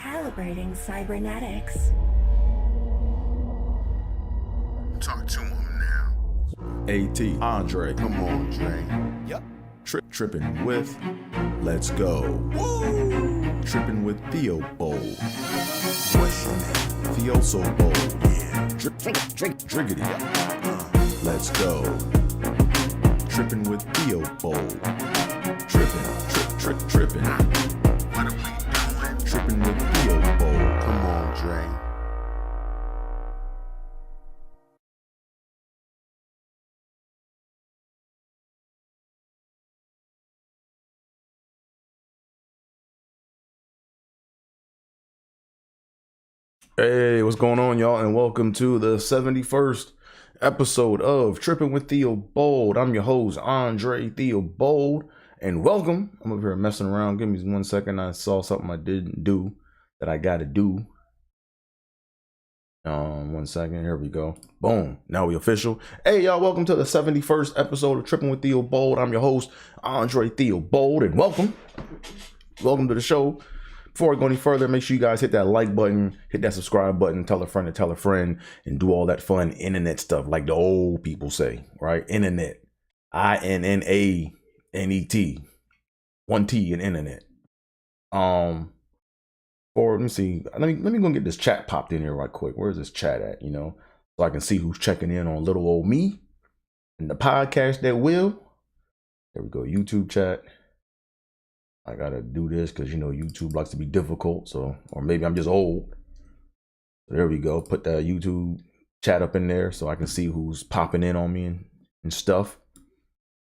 Calibrating cybernetics. Talk to him now. AT, Andre, Come on, Dre. Yep. Trippin with Let's Go. Woo! Trippin with Theobold. What's your name? Theobold. Yeah. Driggity. Let's go. Trippin with Theobold. Trippin. What are we doing? Trippin with Theobold. Come on, Dre. Hey, what's going on, y'all? And welcome to the 71st episode of Trippin with Theobold. I'm your host, Andre Theobold, and welcome. I'm over here messing around. Give me 1 second. I saw something I didn't do that I gotta do. 1 second. Here we go. Boom. Now we official. Hey, y'all. Welcome to the 71st episode of Trippin with Theobold. I'm your host, Andre Theobold, and welcome. Welcome to the show. Before I go any further, make sure you guys hit that like button, hit that subscribe button, tell a friend to tell a friend, and do all that fun internet stuff like the old people say, right? Internet. INNANET. 1 T in internet. Or let me see. Let me go get this chat popped in here right quick. Where's this chat at? So I can see who's checking in on little old me and the podcast that will. There we go. YouTube chat. I gotta do this because YouTube likes to be difficult. So, or maybe I'm just old. So there we go. Put that YouTube chat up in there so I can see who's popping in on me and stuff.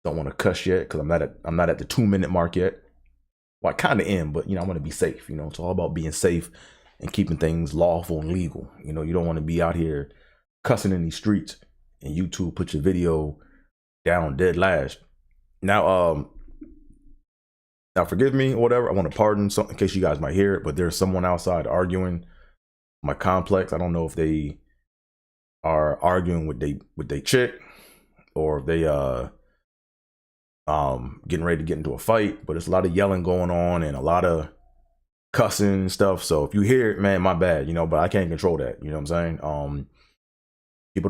Don't want to cuss yet because I'm not at the 2-minute mark yet. Well, I kind of am, but I want to be safe. It's all about being safe and keeping things lawful and legal. You don't want to be out here cussing in these streets and YouTube put your video down dead last. Now, forgive me or whatever. I want to pardon something in case you guys might hear it, but there's someone outside arguing my complex. I don't know if they are arguing with they chick or if they getting ready to get into a fight, but it's a lot of yelling going on and a lot of cussing and stuff. So if you hear it, man, my bad, but I can't control that. You know what I'm saying? People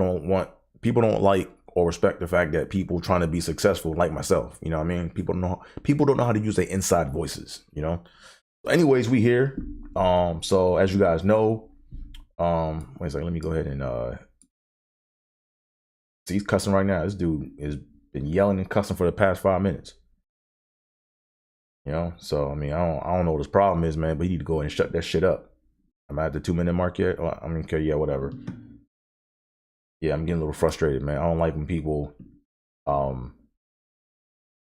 don't like or respect the fact that people trying to be successful like myself. You know what I mean? People don't know how to use their inside voices, Anyways, we here. So as you guys know, wait a second, let me go ahead and see, he's cussing right now. This dude has been yelling and cussing for the past 5 minutes. So I mean, I don't know what his problem is, man, but he need to go ahead and shut that shit up. I'm at the 2-minute mark yet. Well, I mean, okay, yeah, whatever. Yeah, I'm getting a little frustrated, man. I don't like when people are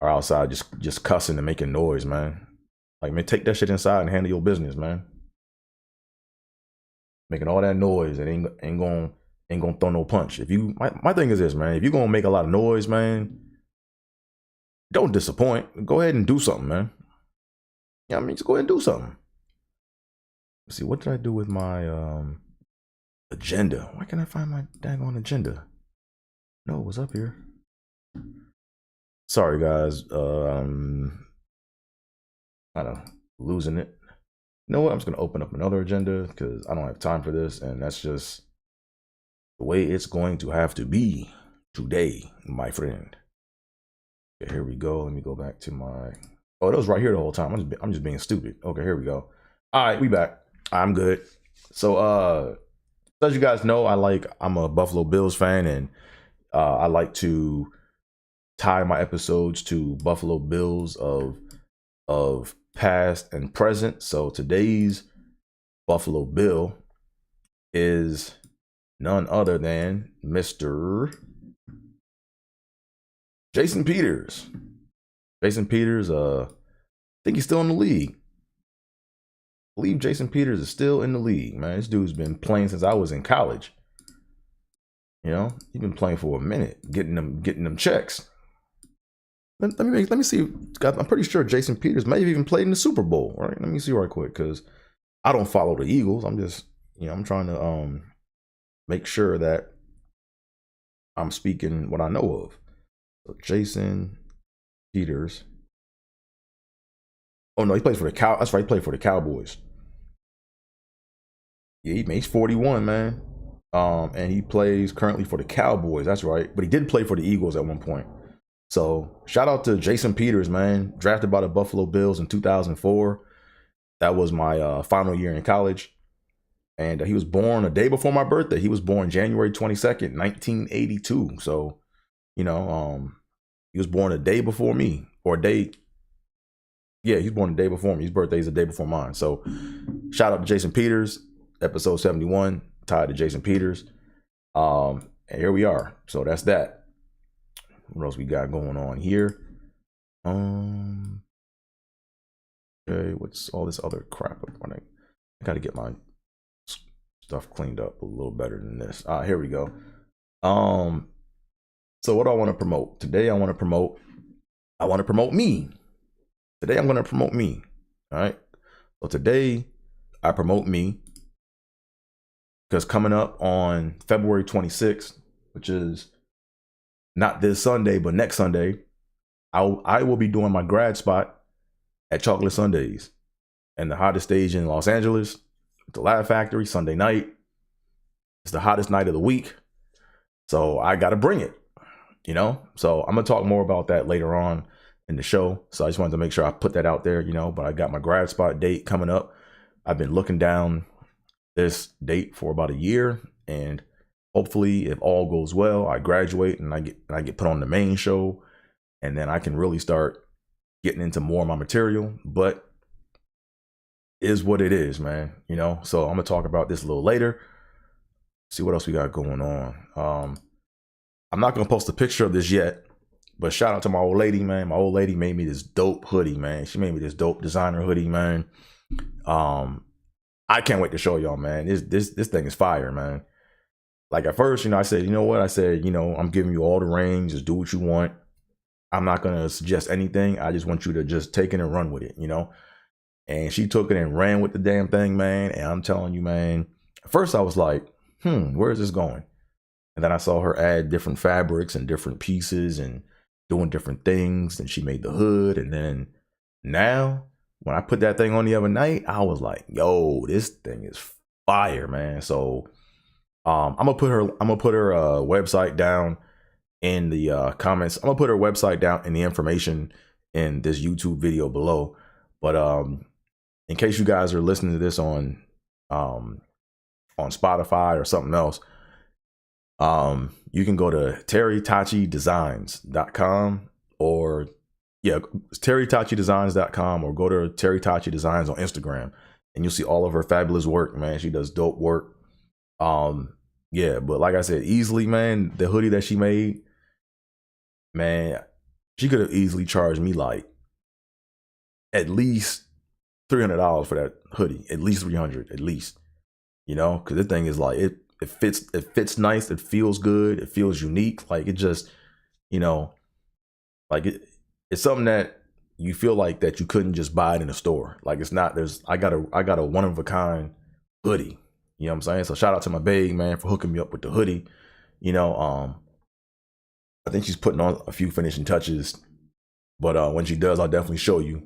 outside just cussing and making noise, man. Like, man, take that shit inside and handle your business, man. Making all that noise and ain't gonna throw no punch. If you my thing is this, man. If you're gonna make a lot of noise, man, don't disappoint. Go ahead and do something, man. Yeah, I mean, just go ahead and do something. Let's see, what did I do with my agenda? Why can't I find my daggone agenda? No, it was up here. Sorry, guys. I don't know, losing it. You know what? I'm just gonna open up another agenda because I don't have time for this, and that's just the way it's going to have to be today, my friend. Okay, here we go. Let me go back to my. Oh, that was right here the whole time. I'm just being stupid. Okay, here we go. All right, we back. I'm good. So, as you guys know, I'm a Buffalo Bills fan, and I like to tie my episodes to Buffalo Bills of past and present. So today's Buffalo Bill is none other than Mr. Jason Peters. Jason Peters, I think he's still in the league. I believe Jason Peters is still in the league, man. This dude's been playing since I was in college. He's been playing for a minute, getting them checks. Let me see. I'm pretty sure Jason Peters may have even played in the Super Bowl, right? Let me see right quick, because I don't follow the Eagles. I'm just, I'm trying to make sure that I'm speaking what I know of. So Jason Peters. Oh no, he plays for the Cow. That's right, he played for the Cowboys. Yeah, he's 41, man. And he plays currently for the Cowboys. That's right. But he did play for the Eagles at one point. So shout out to Jason Peters, man. Drafted by the Buffalo Bills in 2004. That was my final year in college. And he was born a day before my birthday. He was born January 22nd, 1982. So, he was born a day before me, or a day. Yeah, he's born a day before me. His birthday is a day before mine. So, shout out to Jason Peters, episode 71, tied to Jason Peters. And here we are. So that's that. What else we got going on here? Okay, what's all this other crap? I gotta get my stuff cleaned up a little better than this. Here we go. So what do I want to promote today? I want to promote me. Today I'm going to promote me. All right. So today I promote me because coming up on February 26th, which is not this Sunday but next Sunday, I will be doing my grad spot at Chocolate Sundays and the hottest stage in Los Angeles, the Laugh Factory, Sunday night. It's the hottest night of the week. So I got to bring it, So I'm going to talk more about that later on in the show. So I just wanted to make sure I put that out there, but I got my grad spot date coming up. I've been looking down this date for about a year, and hopefully if all goes well, I graduate and I get put on the main show, and then I can really start getting into more of my material. But is what it is, man. So I'm gonna talk about this a little later. See what else we got going on. I'm not gonna post a picture of this yet, but shout out to my old lady, man. My old lady made me this dope hoodie, man. She made me this dope designer hoodie, man. I can't wait to show y'all, man. This thing is fire, man. Like at first, I said, I'm giving you all the range. Just do what you want. I'm not gonna suggest anything. I just want you to just take it and run with it, And she took it and ran with the damn thing, man. And I'm telling you, man. At first, I was like, where is this going? And then I saw her add different fabrics and different pieces and doing different things. And she made the hood. And then now, when I put that thing on the other night, I was like, yo, this thing is fire, man. So I'm gonna put her website down in the comments. I'm gonna put her website down in the information in this YouTube video below. But in case you guys are listening to this on Spotify or something else, you can go to terrytachidesigns.com or terrytachidesigns.com or go to Terry Tachi Designs on Instagram, and you'll see all of her fabulous work, man. She does dope work. But like I said, easily, man, the hoodie that she made, man, she could have easily charged me like at least $300 for that hoodie, at least $300, at least, because this thing is like it fits nice, it feels good, it feels unique, like it just, like it's something that you feel like that you couldn't just buy it in a store. Like it's not. I got a one of a kind hoodie. You know what I'm saying? So shout out to my babe, man, for hooking me up with the hoodie. I think she's putting on a few finishing touches, but when she does, I'll definitely show you.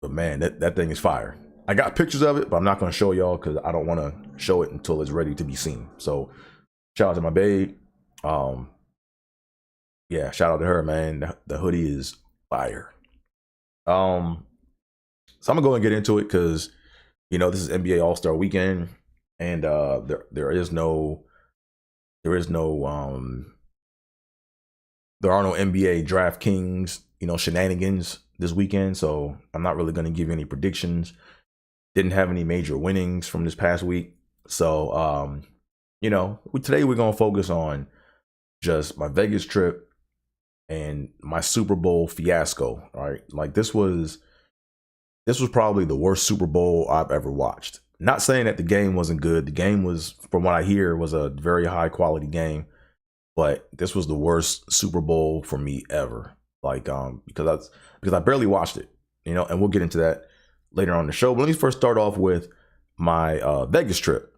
But man, that thing is fire. I got pictures of it, but I'm not going to show y'all because I don't want to show it until it's ready to be seen. So shout out to my babe. Shout out to her, man. The hoodie is fire. So I'm gonna go and get into it because this is NBA All-Star Weekend, and there are no NBA DraftKings shenanigans this weekend, so I'm not really gonna give you any predictions. Didn't have any major winnings from this past week, so today we're gonna focus on just my Vegas trip and my Super Bowl fiasco. All right, like this was probably the worst Super Bowl I've ever watched. Not saying that the game wasn't good. The game was, from what I hear, was a very high quality game, but this was the worst Super Bowl for me ever. Like because I barely watched it, and we'll get into that later on in the show. But let me first start off with my Vegas trip.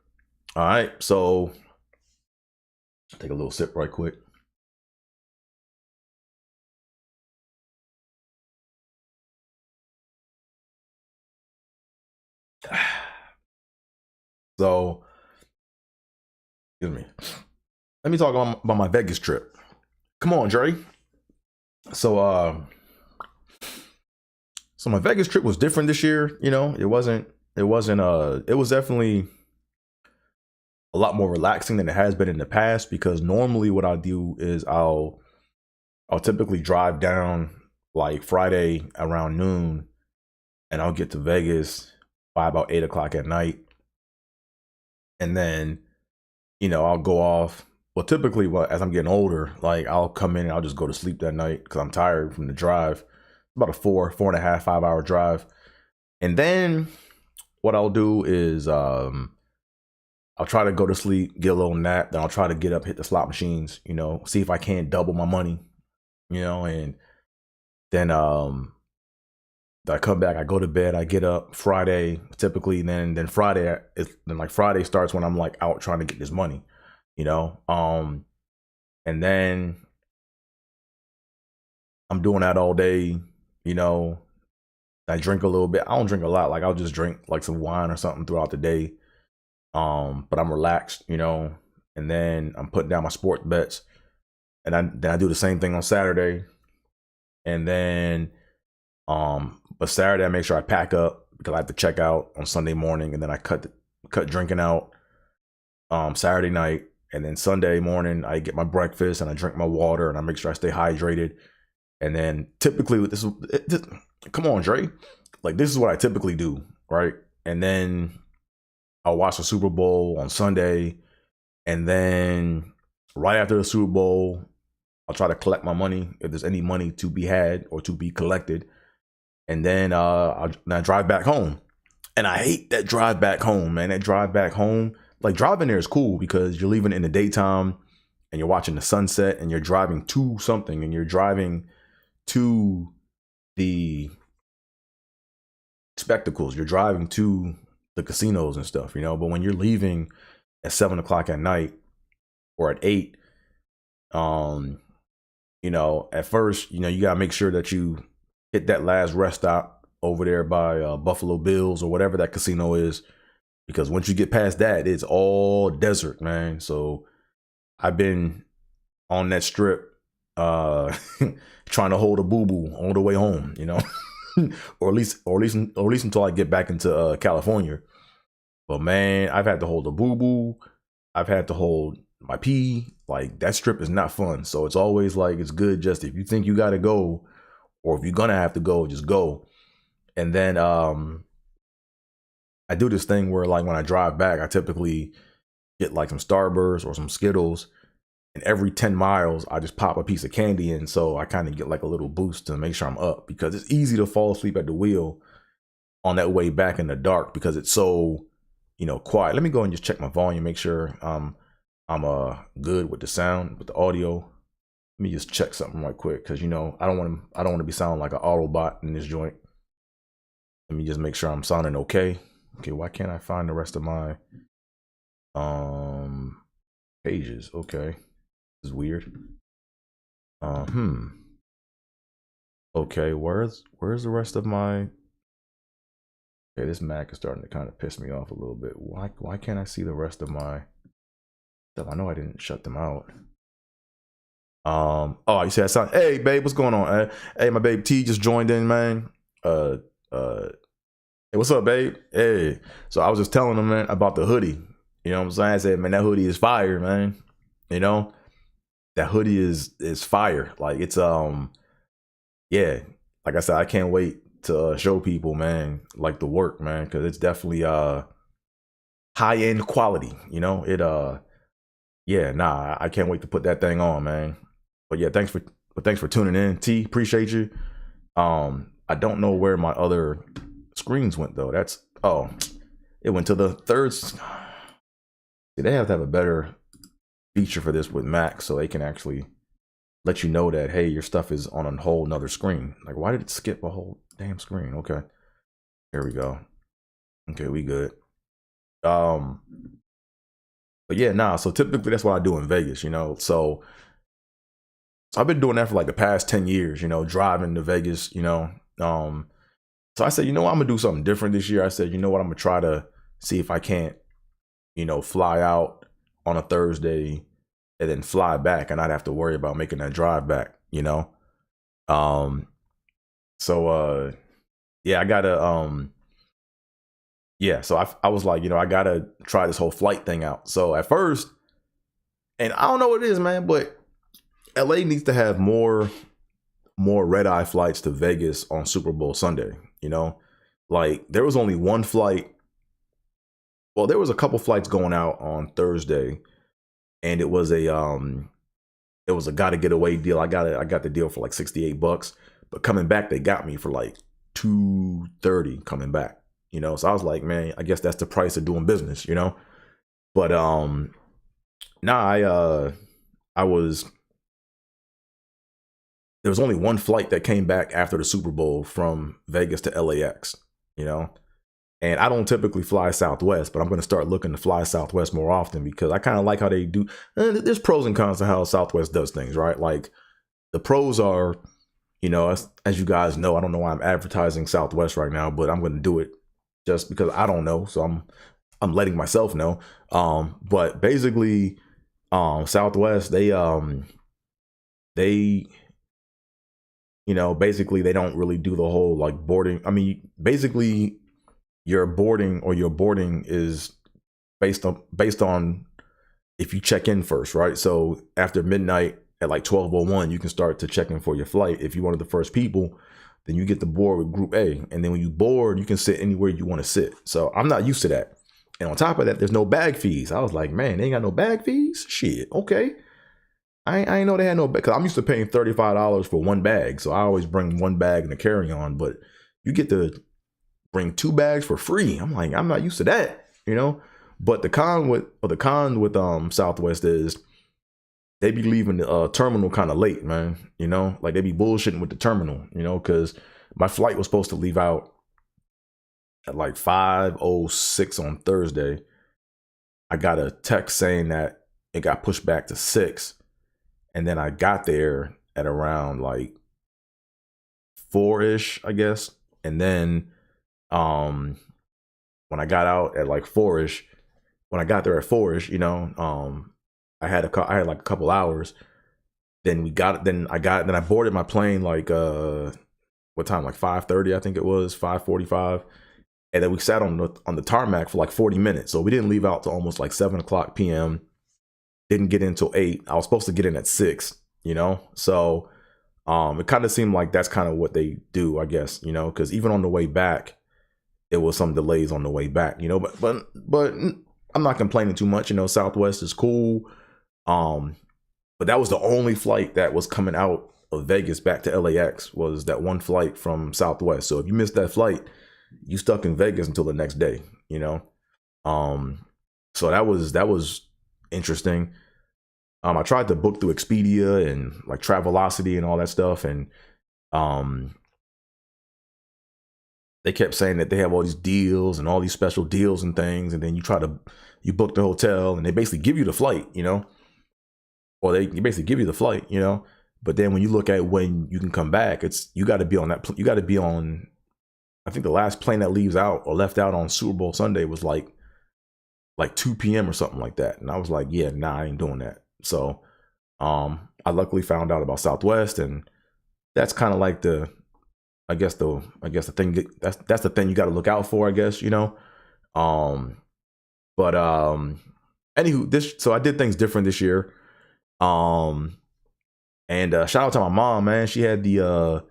All right, so take a little sip right quick. So Excuse me. Let me talk about my Vegas trip. Come on, Dre. So my Vegas trip was different this year. You know, it was definitely a lot more relaxing than it has been in the past, because normally what I do is I'll typically drive down like Friday around noon, and I'll get to Vegas by about 8 o'clock at night. And then, you know, I'll go off. Well, typically, as I'm getting older, like I'll come in and I'll just go to sleep that night because I'm tired from the drive. About a 4.5, 5 hour drive. And then what I'll do is I'll try to go to sleep, get a little nap, then I'll try to get up, hit the slot machines, you know, see if I can't double my money, you know, and then I come back, I go to bed, I get up Friday, typically, and then Friday, Friday starts when I'm like out trying to get this money, you know, and then I'm doing that all day, you know. I drink a little bit. I don't drink a lot. Like I'll just drink like some wine or something throughout the day. But I'm relaxed, you know, and then I'm putting down my sports bets, and then I do the same thing on Saturday. And then but Saturday I make sure I pack up because I have to check out on Sunday morning, and then I cut drinking out Saturday night, and then Sunday morning I get my breakfast and I drink my water and I make sure I stay hydrated. And then typically this come on, Dre, like this is what I typically do, right? And then I'll watch the Super Bowl on Sunday, and then right after the Super Bowl, I'll try to collect my money if there's any money to be had or to be collected. And then I drive back home. And I hate that drive back home, man. That drive back home, like driving there is cool because you're leaving in the daytime and you're watching the sunset and you're driving to something, and you're driving to the spectacles. You're driving to the casinos and stuff, you know. But when you're leaving at 7 o'clock at night or at 8, you know, at first, you know, you gotta make sure that you hit that last rest stop over there by Buffalo Bills or whatever that casino is, because once you get past that, it's all desert, man. So I've been on that strip trying to hold a boo-boo on the way home, you know. or at least until I get back into California. But man, I've had to hold a boo-boo. I've had to hold my pee. Like that strip is not fun. So it's always like, it's good just if you think you gotta go, or if you're gonna have to go, just go. And then I do this thing where like when I drive back, I typically get like some Starburst or some Skittles, and every 10 miles I just pop a piece of candy in, so I kind of get like a little boost to make sure I'm up, because it's easy to fall asleep at the wheel on that way back in the dark because it's so, you know, quiet. Let me go and just check my volume, make sure I'm good with the sound, with the audio. Let me just check something right quick, because you know I don't want to be sounding like an Autobot in this joint. Let me just make sure I'm sounding okay. Okay, why can't I find the rest of my pages? Okay, this is weird. Okay, where's the rest of my? Okay, this Mac is starting to kind of piss me off a little bit. Why can't I see the rest of my stuff? I know I didn't shut them out. Oh, you see that sound? Hey, babe, what's going on? Hey, my babe T just joined in, man. Hey, what's up, babe? Hey, so I was just telling them, man, about the hoodie. You know what I'm saying? I said, man, that hoodie is fire, man. You know, that hoodie is fire. Like it's yeah. Like I said, I can't wait to show people, man, like the work, man, because it's definitely high end quality. You know, it yeah, nah, I can't wait to put that thing on, man. But yeah, thanks for tuning in, T. Appreciate you. I don't know where my other screens went though. That's it went to the third. See, they have to have a better feature for this with Mac, so they can actually let you know that, hey, your stuff is on a whole nother screen. Like, why did it skip a whole damn screen? Okay, here we go. Okay, we good. But yeah, nah. So typically that's what I do in Vegas, you know. So I've been doing that for like the past 10 years, you know, driving to Vegas, you know. So I said, you know what, I'm gonna do something different this year. I said, you know what, I'm gonna try to see if I can't, you know, fly out on a Thursday and then fly back, and I'd have to worry about making that drive back, you know. So yeah, I gotta yeah, so I was like, you know, I gotta try this whole flight thing out. So at first, and I don't know what it is, man, but LA needs to have more red eye flights to Vegas on Super Bowl Sunday, you know? Like there was only one flight. Well, there was a couple flights going out on Thursday, and it was a gotta get away deal. I got the deal for like $68, but coming back they got me for like $230 coming back, you know. So I was like, man, I guess that's the price of doing business, you know. But I was there was only one flight that came back after the Super Bowl from Vegas to LAX, you know. And I don't typically fly Southwest, but I'm going to start looking to fly Southwest more often because I kind of like how they do. There's pros and cons to how Southwest does things, right? Like the pros are, you know, as you guys know, I don't know why I'm advertising Southwest right now, but I'm going to do it just because I don't know. So I'm letting myself know. But basically, Southwest, they, you know, basically they don't really do the whole like boarding. I mean, basically your boarding is based on if you check in first, right? So after midnight at like 12:01, you can start to check in for your flight. If you're one of the first people, then you get to board with Group A, and then when you board, you can sit anywhere you want to sit. So I'm not used to that, and on top of that, there's no bag fees. I was like, man, they ain't got no bag fees. Shit, okay. I ain't know they had no bag, because I'm used to paying $35 for one bag, so I always bring one bag in the carry-on. But you get to bring 2 bags for free. I'm like, I'm not used to that, you know. But the con with Southwest is they be leaving the terminal kind of late, man. You know, like they be bullshitting with the terminal, you know, because my flight was supposed to leave out at like 5:06 on Thursday. I got a text saying that it got pushed back to 6, and then I got there at around like 4-ish, I guess, and then when I got out at like 4-ish, when I got there at 4-ish, you know, I had like a couple hours. Then I boarded my plane like what time? Like 5:30, I think it was 5:45, and then we sat on the tarmac for like 40 minutes. So we didn't leave out till almost like 7:00 p.m. Didn't get in till 8. I was supposed to get in at 6, you know. So it kind of seemed like that's kind of what they do, I guess, you know, because even on the way back, it was some delays on the way back, you know, but I'm not complaining too much, you know. Southwest is cool. But that was the only flight that was coming out of Vegas back to LAX, was that one flight from Southwest. So if you missed that flight, you stuck in Vegas until the next day, you know. So that was interesting. I tried to book through Expedia and like Travelocity and all that stuff, and they kept saying that they have all these deals and all these special deals and things, and then you book the hotel and they basically give you the flight, you know, or they basically give you the flight, you know. But then when you look at when you can come back, you got to be on. I think the last plane that leaves out or left out on Super Bowl Sunday was like 2 p.m. or something like that, and I was like, yeah, nah, I ain't doing that. So I luckily found out about Southwest, and that's kind of like the thing that's the thing you got to look out for, I guess, you know. But anywho, so I did things different this year. And shout out to my mom, man. She had the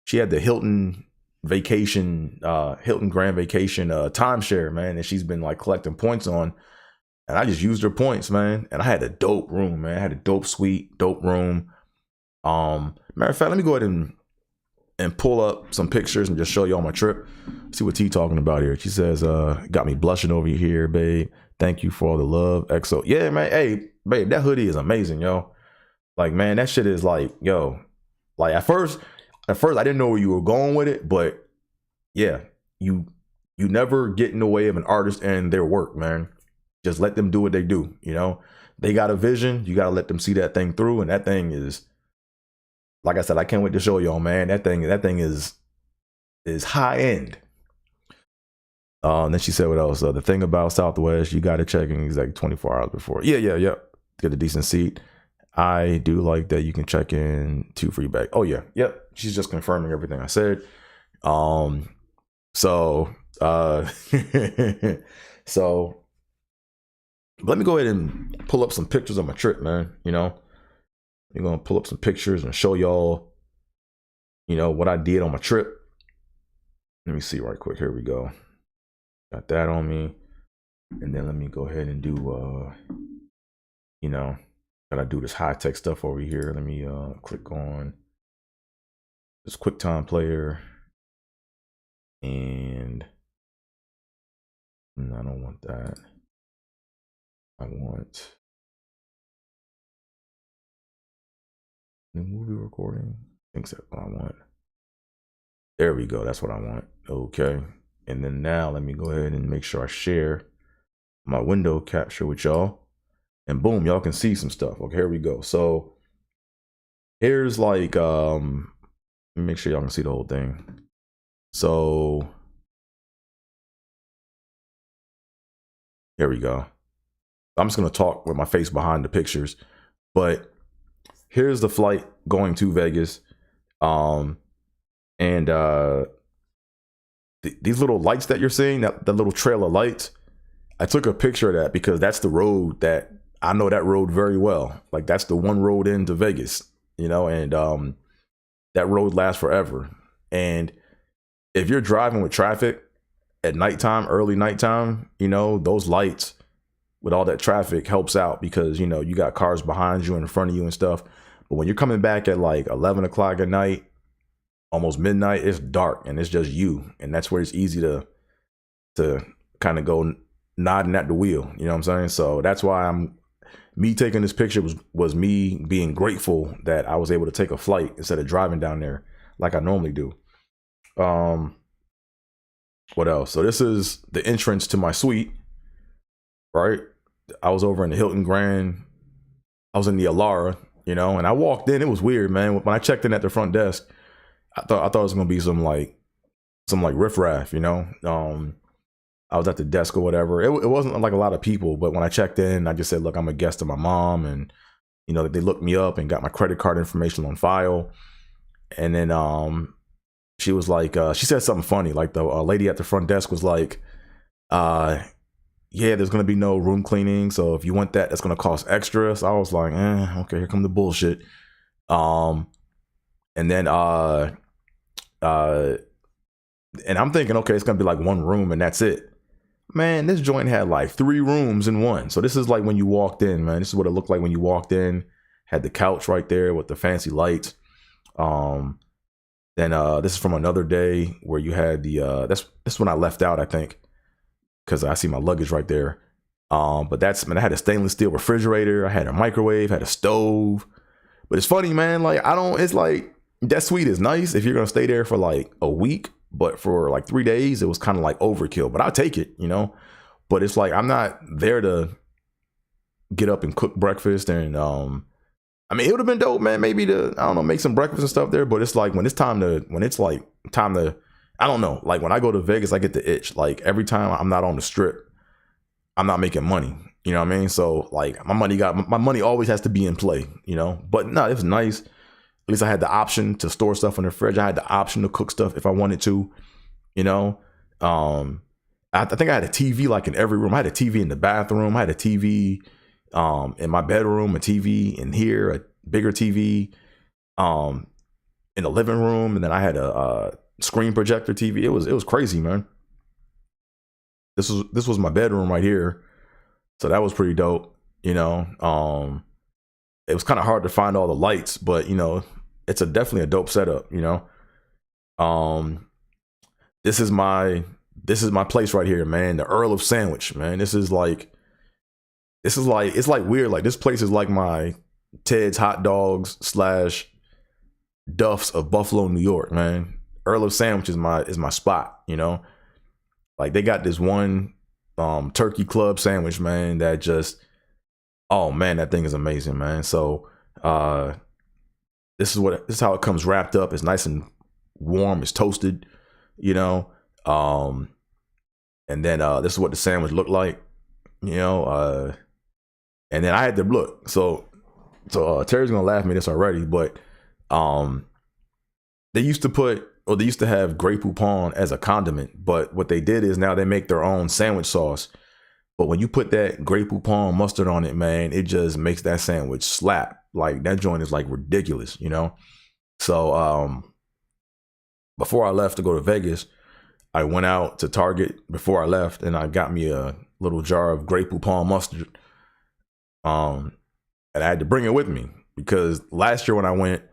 Hilton Grand Vacation timeshare, man, and she's been like collecting points on, and I just used her points, man. And I had a dope room, man. I had a dope suite, dope room. Matter of fact, let me go ahead and pull up some pictures and just show you all my trip. See what T talking about here. She says, got me blushing over here, babe. Thank you for all the love. EXO. Yeah, man. Hey, babe, that hoodie is amazing, yo. Like, man, that shit is like, yo. Like at first I didn't know where you were going with it, but yeah, you never get in the way of an artist and their work, man. Just let them do what they do, you know. They got a vision, you gotta let them see that thing through, and that thing is, like I said, I can't wait to show y'all, man. That thing is high end. And then she said, what else? The thing about Southwest, you got to check in exactly 24 hours before. Yeah. Get a decent seat. I do like that you can check in 2 free bags. Oh yeah, yep. She's just confirming everything I said. So so let me go ahead and pull up some pictures of my trip, man. You know, I'm gonna pull up some pictures and show y'all, you know, what I did on my trip. Let me see right quick. Here we go. Got that on me. And then let me go ahead and do you know, gotta do this high tech stuff over here. Let me click on this QuickTime player. And I don't want that. I want new movie recording. I think that's what I want. There we go. That's what I want. Okay. And then now let me go ahead and make sure I share my window capture with y'all. And boom, y'all can see some stuff. Okay, here we go. So here's like let me make sure y'all can see the whole thing. So here we go. I'm just gonna talk with my face behind the pictures, but here's the flight going to Vegas. These little lights that you're seeing, that the little trail of lights, I took a picture of that because that's the road that I know that road very well. Like that's the one road into Vegas, you know, and that road lasts forever. And if you're driving with traffic at nighttime, early nighttime, you know, those lights with all that traffic helps out because, you know, you got cars behind you and in front of you and stuff. But when you're coming back at like 11 o'clock at night, almost midnight, it's dark and it's just you. And that's where it's easy to kind of go nodding at the wheel. You know what I'm saying? So that's why me taking this picture was me being grateful that I was able to take a flight instead of driving down there like I normally do. What else? So this is the entrance to my suite, right? I was over in the Hilton Grand. I was in the Alara, you know, and I walked in. It was weird, man. When I checked in at the front desk, I thought it was gonna be some riffraff, you know. I was at the desk or whatever. It wasn't like a lot of people, but when I checked in, I just said, look, I'm a guest of my mom, and you know, they looked me up and got my credit card information on file. And then she was like, she said something funny, like the lady at the front desk was like, yeah, there's gonna be no room cleaning, so if you want that, that's gonna cost extra. So I was like, okay, here come the bullshit. And then and I'm thinking, okay, it's gonna be like one room and that's it. Man, this joint had like 3 rooms in one. So this is like when you walked in, man. This is what it looked like when you walked in. Had the couch right there with the fancy lights. Then this is from another day where you had the that's when I left out, I think, because I see my luggage right there. But that's, man, I had a stainless steel refrigerator, I had a microwave, had a stove. But it's funny, man, like it's like that suite is nice if you're gonna stay there for like a week, but for like 3 days it was kind of like overkill. But I'll take it, you know. But it's like I'm not there to get up and cook breakfast, and I mean, it would have been dope, man, maybe to, I don't know, make some breakfast and stuff there. But it's like when it's time to I don't know, like when I go to Vegas, I get the itch. Like every time I'm not on the strip, I'm not making money. You know what I mean? So like my money always has to be in play, you know. But no, it was nice. At least I had the option to store stuff in the fridge. I had the option to cook stuff if I wanted to, you know. I think I had a TV like in every room. I had a TV in the bathroom. I had a TV in my bedroom, a TV in here, a bigger TV in the living room, and then I had a screen projector TV. It was crazy, man. This was my bedroom right here, so that was pretty dope, you know. It was kind of hard to find all the lights, but you know, it's definitely a dope setup, you know. This is my place right here, man. The Earl of Sandwich, man. It's like weird. Like this place is like my Ted's Hot Dogs / Duff's of Buffalo, New York, man. Earl of Sandwich is my spot, you know. Like they got this one turkey club sandwich, man, that just, oh man, that thing is amazing, man. So this is how it comes wrapped up. It's nice and warm, it's toasted, you know. And And then this is what the sandwich looked like, you know. And then I had to look. So Terry's gonna laugh at me this already, but they used to have Grey Poupon as a condiment, but what they did is now they make their own sandwich sauce. But when you put that Grey Poupon mustard on it, man, it just makes that sandwich slap. Like that joint is like ridiculous, you know? So before I left to go to Vegas, I went out to Target before I left and I got me a little jar of Grey Poupon mustard. And I had to bring it with me because last year when I went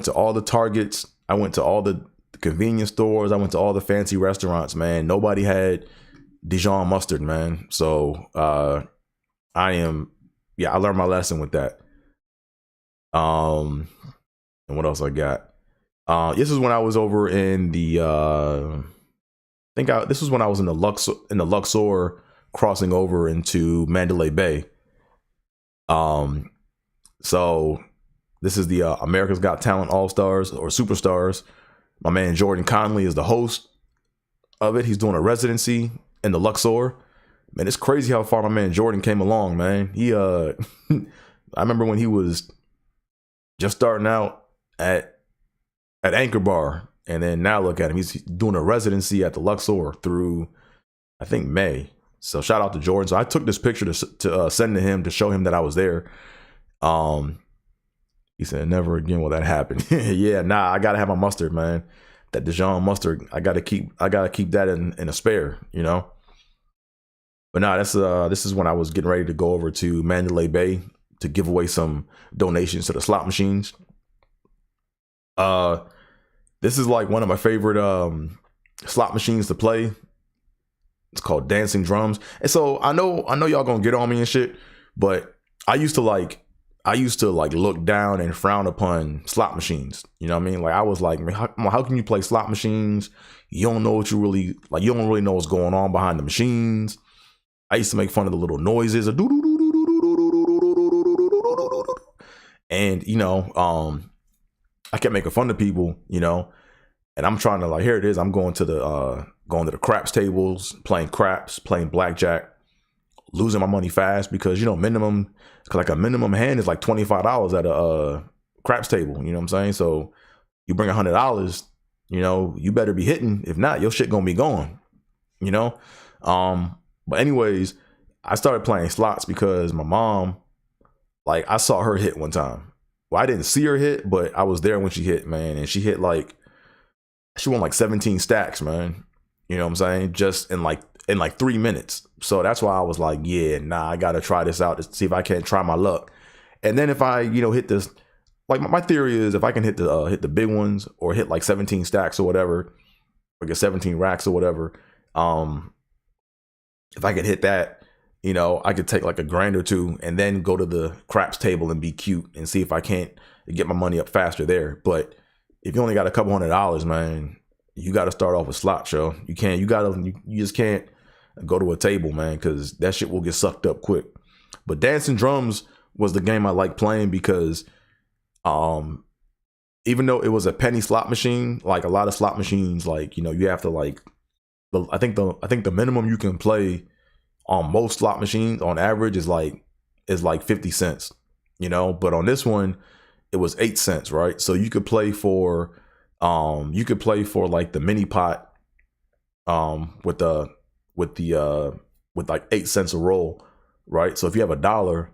to all the Targets, I went to all the convenience stores, I went to all the fancy restaurants, man. Nobody had Dijon mustard, man. So I learned my lesson with that. And what else I got? This is when I was over in the this was when I was in the Luxor crossing over into Mandalay Bay. So this is the America's Got Talent All-Stars or Superstars. My man Jordan Conley is the host of it. He's doing a residency in the Luxor. Man, it's crazy how far my man Jordan came along, man. He I remember when he was just starting out at Anchor Bar, and then now look at him. He's doing a residency at the Luxor through, I think, May. So shout out to Jordan. So I took this picture to send to him to show him that I was there. He said, "Never again will that happen." Yeah, nah, I gotta have my mustard, man. That Dijon mustard, I gotta keep that in a spare, you know. But nah, this is when I was getting ready to go over to Mandalay Bay to give away some donations to the slot machines. This is like one of my favorite slot machines to play. It's called Dancing Drums. And so I know y'all gonna get on me and shit, but I used to look down and frown upon slot machines. You know what I mean? Like I was like, man, how can you play slot machines? You don't know what you don't really know what's going on behind the machines. I used to make fun of the little noises, and you know, I kept making fun of people, you know, and I'm trying to like, here it is. I'm going to the craps tables, playing craps, playing blackjack, losing my money fast because, you know, a minimum hand is like $25 at a craps table. You know what I'm saying? So you bring $100, you know, you better be hitting. If not, your shit gonna be gone, you know? But anyways, I started playing slots because my mom, like I saw her hit one time. Well, I didn't see her hit, but I was there when she hit, man. And she won like 17 stacks, man. You know what I'm saying? Just in like 3 minutes. So that's why I was like, yeah, nah, I got to try this out to see if I can try my luck. And then if I, you know, hit this, like my theory is if I can hit the big ones or hit like 17 stacks or whatever, or get 17 racks or whatever. If I could hit that, you know, I could take like a grand or two and then go to the craps table and be cute and see if I can't get my money up faster there. But if you only got a couple $100, man, you got to start off with slot show. You just can't go to a table, man, because that shit will get sucked up quick. But Dancing Drums was the game I liked playing because even though it was a penny slot machine, like a lot of slot machines, like, you know, you have to like, I think the minimum you can play on most slot machines on average is like 50 cents, you know, but on this one it was 8 cents, right? So you could play for like the mini pot with like 8 cents a roll, right? So if you have $1,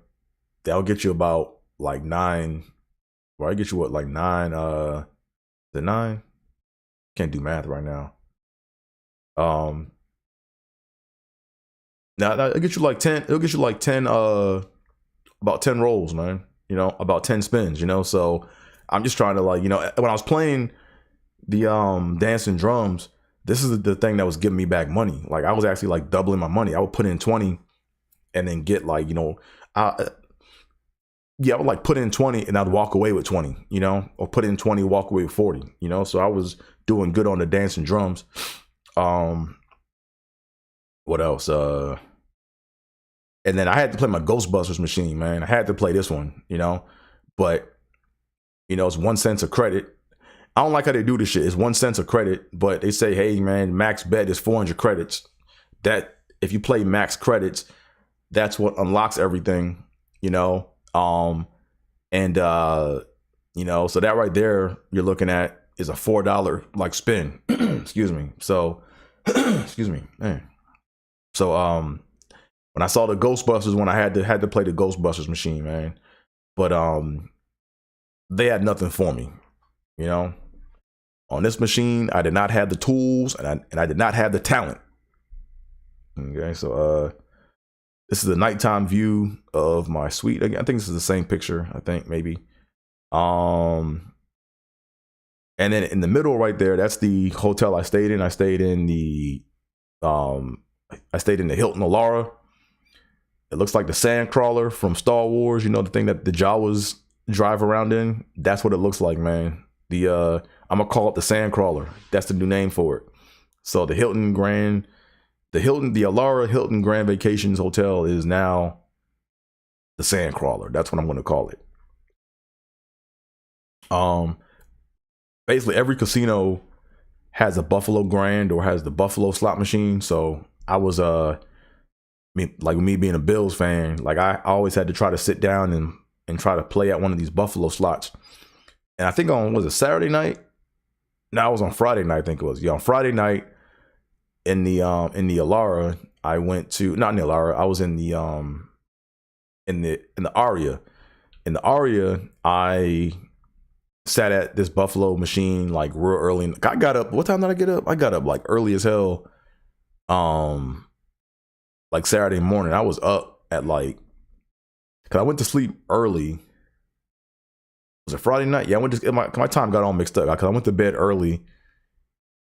that'll get you about like 9, right? Get you what, like 9, the 9? Can't do math right now. Now it'll get you like 10, about 10 rolls, man, you know, about 10 spins, you know? So I'm just trying to like, you know, when I was playing the Dancing Drums, this is the thing that was giving me back money. Like I was actually like doubling my money. I would put in 20 and then get like, you know, I would like put in 20 and I'd walk away with 20, you know, or put in 20, walk away with 40, you know? So I was doing good on the Dancing Drums. What else? And then I had to play my Ghostbusters machine, man. I had to play this one, you know, but you know, it's 1 cent a credit. I don't like how they do this shit. It's 1 cent a credit, but they say, hey man, max bet is 400 credits. that if you play max credits, that's what unlocks everything, you know. And you know, so that right there you're looking at is a $4 like spin. Excuse me. So excuse me, man. So when I saw the Ghostbusters, when I had to play the Ghostbusters machine, man. But they had nothing for me, you know. On this machine, I did not have the tools, and I did not have the talent. Okay, so this is a nighttime view of my suite. Again, I think this is the same picture. I think maybe. And then in the middle right there, that's the hotel I stayed in. I stayed in the Hilton Alara. It looks like the Sandcrawler from Star Wars. You know, the thing that the Jawas drive around in. That's what it looks like, man. I'm gonna call it the Sandcrawler. That's the new name for it. So the Alara Hilton Grand Vacations Hotel is now the Sandcrawler. That's what I'm gonna call it. Basically every casino has a Buffalo Grand or has the Buffalo slot machine. So I was me being a Bills fan, like I always had to try to sit down and try to play at one of these Buffalo slots. And I think was it Saturday night? No, it was on Friday night, I think it was. Yeah, on Friday night in the Alara, I went to, not in the Alara, I was in the Aria. In the Aria, I sat at this Buffalo machine like real early. I got up, what time did I get up? I got up like early as hell. Like Saturday morning. I was up at like, cause I went to sleep early. Was it Friday night? Yeah, I went to my time got all mixed up because I went to bed early.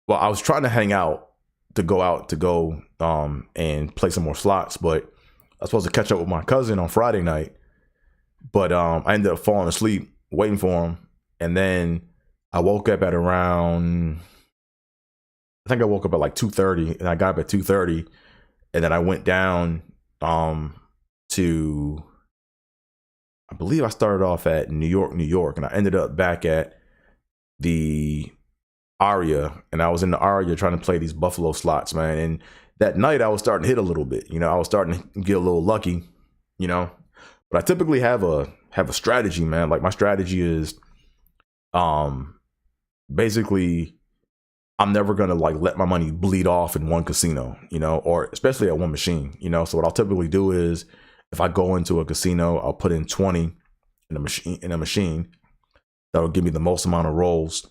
Well, I was trying to hang out to go and play some more slots, but I was supposed to catch up with my cousin on Friday night. But I ended up falling asleep waiting for him, and then I woke up at around, I think I woke up at like 2:30, and I got up at 2:30, and then I went down to, I believe I started off at New York, and I ended up back at the Aria, and I was in the Aria trying to play these Buffalo slots, man. And that night I was starting to hit a little bit, you know, I was starting to get a little lucky, you know. But I typically have a strategy, man. Like my strategy is, basically, I'm never gonna like let my money bleed off in one casino, you know, or especially at one machine, you know. So what I'll typically do is, if I go into a casino, I'll put in 20 in a machine that'll give me the most amount of rolls.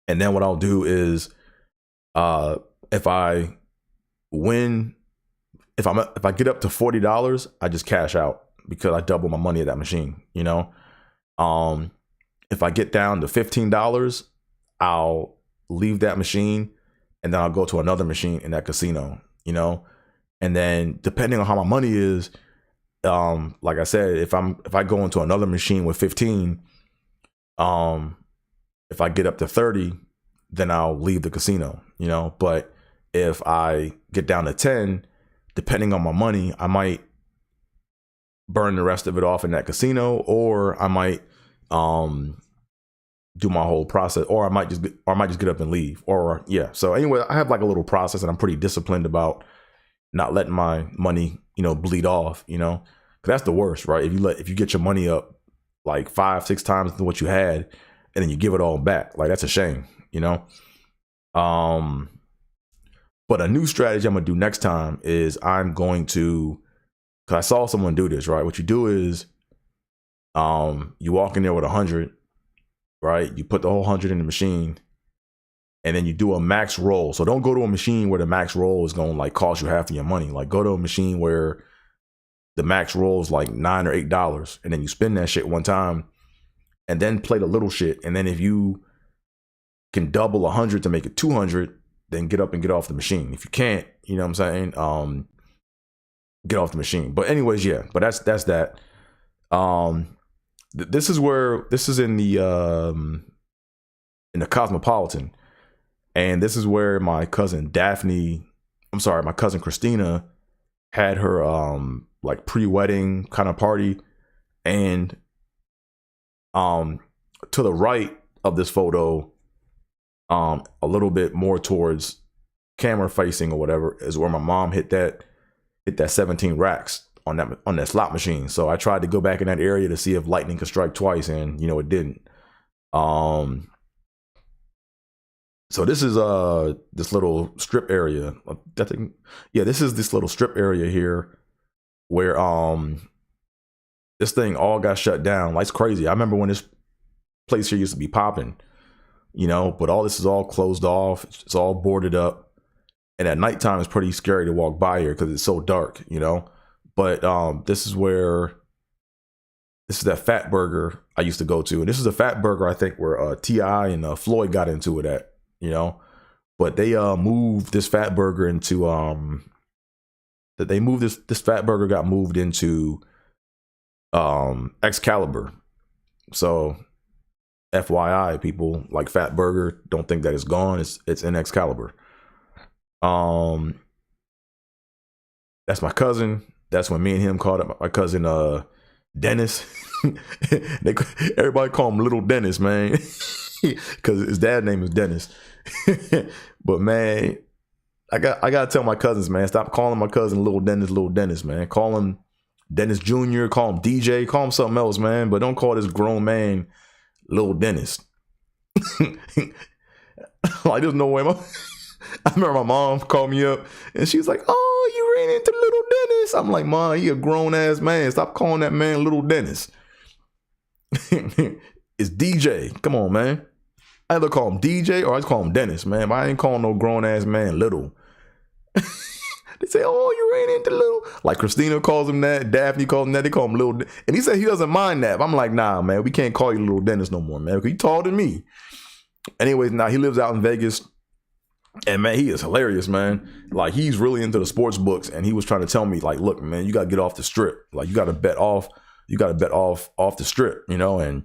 And then what I'll do is, if I win, if I get up to $40, I just cash out because I double my money at that machine, you know. If I get down to $15, I'll leave that machine and then I'll go to another machine in that casino, you know. And then depending on how my money is, like I said, if I go into another machine with 15, if I get up to 30, then I'll leave the casino, you know. But if I get down to 10, depending on my money, I might burn the rest of it off in that casino, or I might do my whole process, or I might just get up and leave, or yeah. So anyway, I have like a little process, and I'm pretty disciplined about not letting my money, you know, bleed off, you know, because that's the worst, right? If you get your money up like 5-6 times than what you had, and then you give it all back, like that's a shame, you know. But a new strategy I'm gonna do next time is I'm going to, because I saw someone do this, right? What you do is, you walk in there with 100, right? You put the whole 100 in the machine, and then you do a max roll. So don't go to a machine where the max roll is going to like cost you half of your money. Like go to a machine where the max roll is like $9 or $8, and then you spend that shit one time, and then play the little shit. And then if you can double 100 to make it 200, then get up and get off the machine. If you can't, you know what I'm saying? Get off the machine. But anyways, yeah. But that's that. This is in the Cosmopolitan, and this is where my cousin Christina had her like pre-wedding kind of party. And to the right of this photo, a little bit more towards camera facing or whatever is where my mom hit that 17 racks on that slot machine. So I tried to go back in that area to see if lightning could strike twice, and it didn't. So this is this little strip area. This is this little strip area here where this thing all got shut down. Like, it's crazy. I remember when this place here used to be popping, but all this is all closed off. It's all boarded up. And at nighttime, it's pretty scary to walk by here because it's so dark, But this is that Fat Burger I used to go to. And this is a Fat Burger, I think, where T.I. and Floyd got into it at, But they moved this Fat Burger into this Fat Burger got moved into Excalibur. So FYI, people, like Fat Burger, don't think that it's gone. It's in Excalibur. That's my cousin. That's when me and him called up my cousin Dennis. Everybody call him Little Dennis, man, because his dad's name is Dennis. But man, I gotta tell my cousins, man, stop calling my cousin Little Dennis, man. Call him Dennis Jr., call him DJ, call him something else, man. But don't call this grown man Little Dennis. Like, there's no way. I remember my mom called me up and she was like, "Oh, you ran into Little Dennis." I'm like, "Mom, he a grown ass man. Stop calling that man Little Dennis." It's DJ. Come on, man. I either call him DJ or I just call him Dennis, man. But I ain't calling no grown ass man Little. They say, "Oh, you ran into Little." Like Christina calls him that. Daphne calls him that. They call him Little. And he said he doesn't mind that. But I'm like, "Nah, man. We can't call you Little Dennis no more, man. Because you taller than me." Anyways, now he lives out in Vegas. And man, he is hilarious, man. Like, he's really into the sports books, and he was trying to tell me, like, "Look, man, you gotta get off the strip. Like, you gotta bet off the strip, And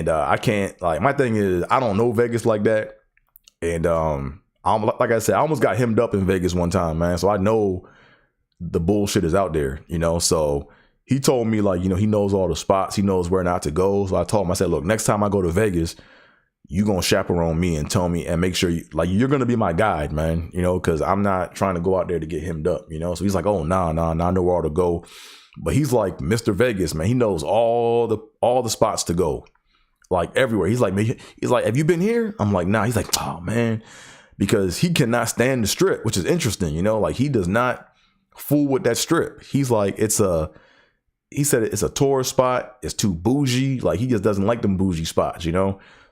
I can't, like, my thing is, I don't know Vegas like that, and like I said, I almost got hemmed up in Vegas one time, man. So I know the bullshit is out there, So he told me, like, he knows all the spots, he knows where not to go. So I told him, I said, "Look, next time I go to Vegas, you gonna chaperone me and tell me and make sure you're gonna be my guide, man, because I'm not trying to go out there to get hemmed up, So he's like, "Oh, nah, I know where to go." But he's like Mr. Vegas, man. He knows all the spots to go, like everywhere. He's like, "Have you been here?" I'm like, "Nah." He's like, "Oh, man," because he cannot stand the strip, which is interesting, Like, he does not fool with that strip. He's like, he said it's a tourist spot. It's too bougie. Like, he just doesn't like them bougie spots,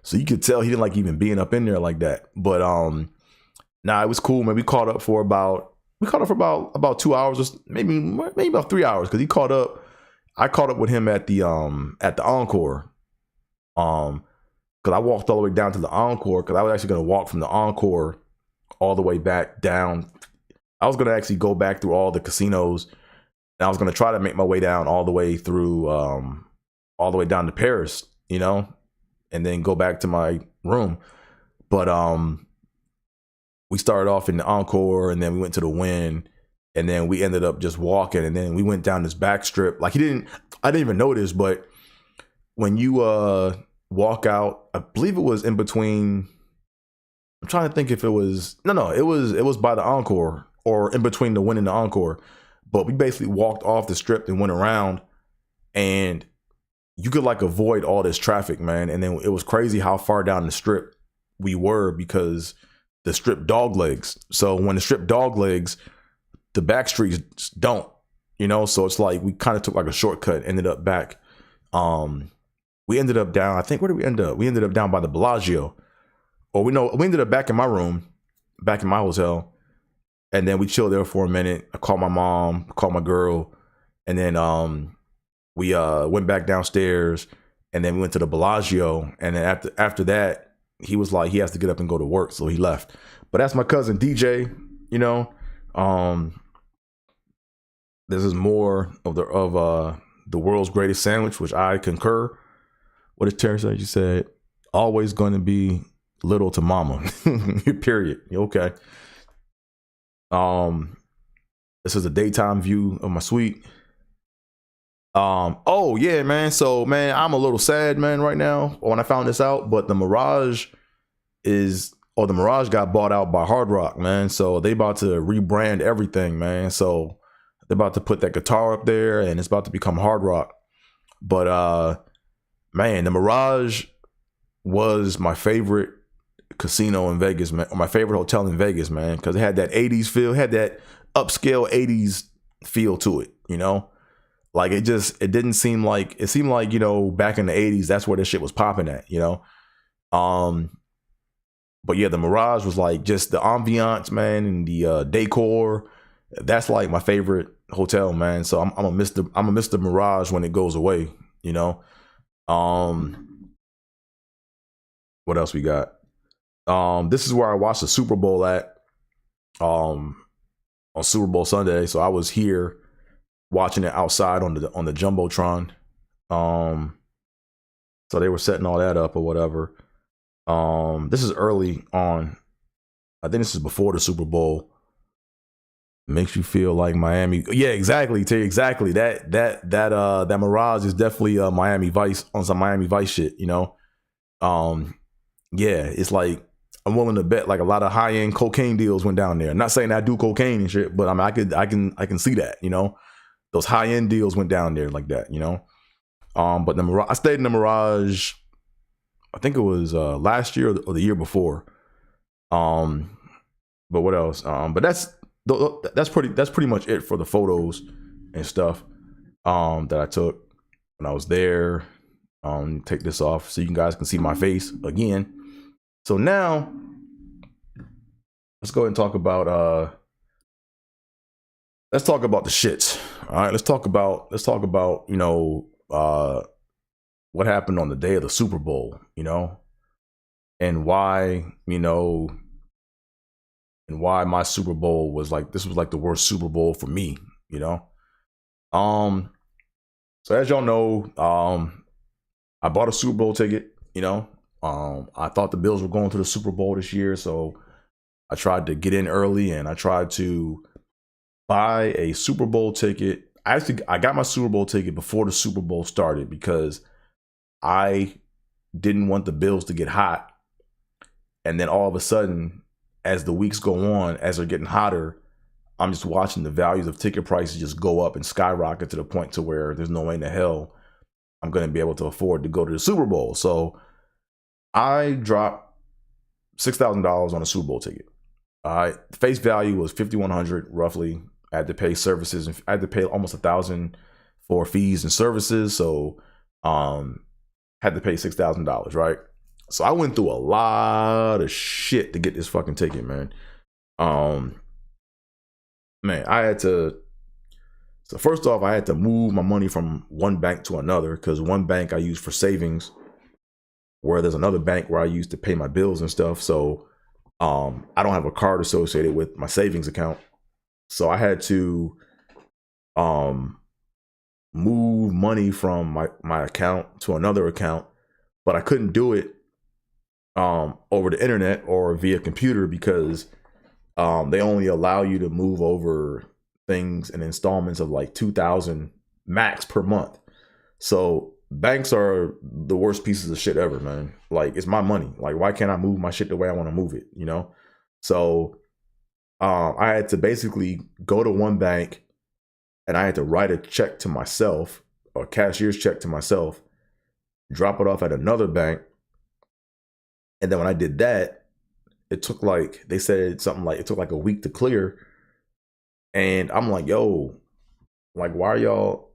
So you could tell he didn't like even being up in there like that. But nah, it was cool, man. We caught up for about 2 hours, or maybe about 3 hours, because I caught up with him at the Encore. Because I walked all the way down to the Encore, because I was actually gonna walk from the Encore all the way back down. I was gonna actually go back through all the casinos, and I was gonna try to make my way down all the way through all the way down to Paris, and then go back to my room. But we started off in the Encore, and then we went to the Wynn, and then we ended up just walking, and then we went down this back strip. Like, I didn't even notice, but when you walk out, I believe it was in between. I'm trying to think if it was it was by the Encore, or in between the Wynn and the Encore. But we basically walked off the strip and went around, and you could like avoid all this traffic, man. And then it was crazy how far down the strip we were, because the strip dog legs. So when the strip dog legs, the back streets don't, so it's like we kind of took like a shortcut, ended up back. We ended up down, I think, where did we end up? We ended up down by the Bellagio. Or we ended up back in my room, back in my hotel. And then we chilled there for a minute. I called my mom, called my girl, and then we went back downstairs, and then we went to the Bellagio. And then after that, he was like, he has to get up and go to work, so he left. But that's my cousin DJ. This is more of the world's greatest sandwich, which I concur. What did Terry say? You said, "Always going to be little to mama." Period. Okay. This is a daytime view of my suite. Oh yeah, man. So, man, I'm a little sad, man, right now when I found this out, but the Mirage is Oh, the Mirage got bought out by Hard Rock, man. So they about to rebrand everything, man. So they're about to put that guitar up there, and it's about to become Hard Rock. But man, the Mirage was my favorite casino in Vegas, man. Or my favorite hotel in Vegas, man, because it had that 80s feel, had that upscale 80s feel to it, you know? Like it didn't seem like, it seemed like, you know, back in the 80s, that's where this shit was popping at, you know? But yeah, the Mirage was like just the ambiance, man, and the decor. That's like my favorite hotel, man. So I'm gonna miss the Mirage when it goes away, you know? What else we got? This is where I watched the Super Bowl at on Super Bowl Sunday. So I was here watching it outside on the Jumbotron. So they were setting all that up or whatever. This is early on. I think this is before the Super Bowl. Makes you feel like Miami. Yeah, exactly. Exactly. That Mirage is definitely Miami Vice, on some Miami Vice shit, you know. Yeah, it's like I'm willing to bet like a lot of high end cocaine deals went down there. I'm not saying I do cocaine and shit, but I mean I can see that, you know. Those high end deals went down there like that, you know. But the Mirage, I stayed in the Mirage. I think it was last year or the year before. But what else? But that's pretty much it for the photos and stuff that I took when I was there. Take this off so you guys can see my face again. So now let's go ahead and talk about the shits. All right, let's talk about you know what happened on the day of the Super Bowl, you know, and why, you know, and why my Super Bowl was like, this was like the worst Super Bowl for me, you know. So as y'all know, I bought a Super Bowl ticket, you know. I thought the Bills were going to the Super Bowl this year, so I tried to get in early and I tried to buy a Super Bowl ticket. I got my Super Bowl ticket before the Super Bowl started because I didn't want the Bills to get hot. And then all of a sudden, as the weeks go on, as they're getting hotter, I'm just watching the values of ticket prices just go up and skyrocket to the point to where there's no way in the hell I'm going to be able to afford to go to the Super Bowl. So I dropped $6,000 on a Super Bowl ticket. Face value was $5,100 roughly. I had to pay services, and I had to pay almost $1,000 for fees and services. So had to pay $6,000, right? So I went through a lot of shit to get this fucking ticket, man. Man, I had to. So first off, I had to move my money from one bank to another because one bank I use for savings, where there's another bank where I use to pay my bills and stuff. So I don't have a card associated with my savings account. So I had to move money from my account to another account, but I couldn't do it over the internet or via computer because they only allow you to move over things in installments of like $2,000 max per month. So banks are the worst pieces of shit ever, man. Like, it's my money. Like, why can't I move my shit the way I want to move it, you know? So I had to basically go to one bank and I had to write a check to myself, a cashier's check to myself, drop it off at another bank. And then when I did that, it took like, they said something like, it took like a week to clear. And I'm like, yo, like, why are y'all,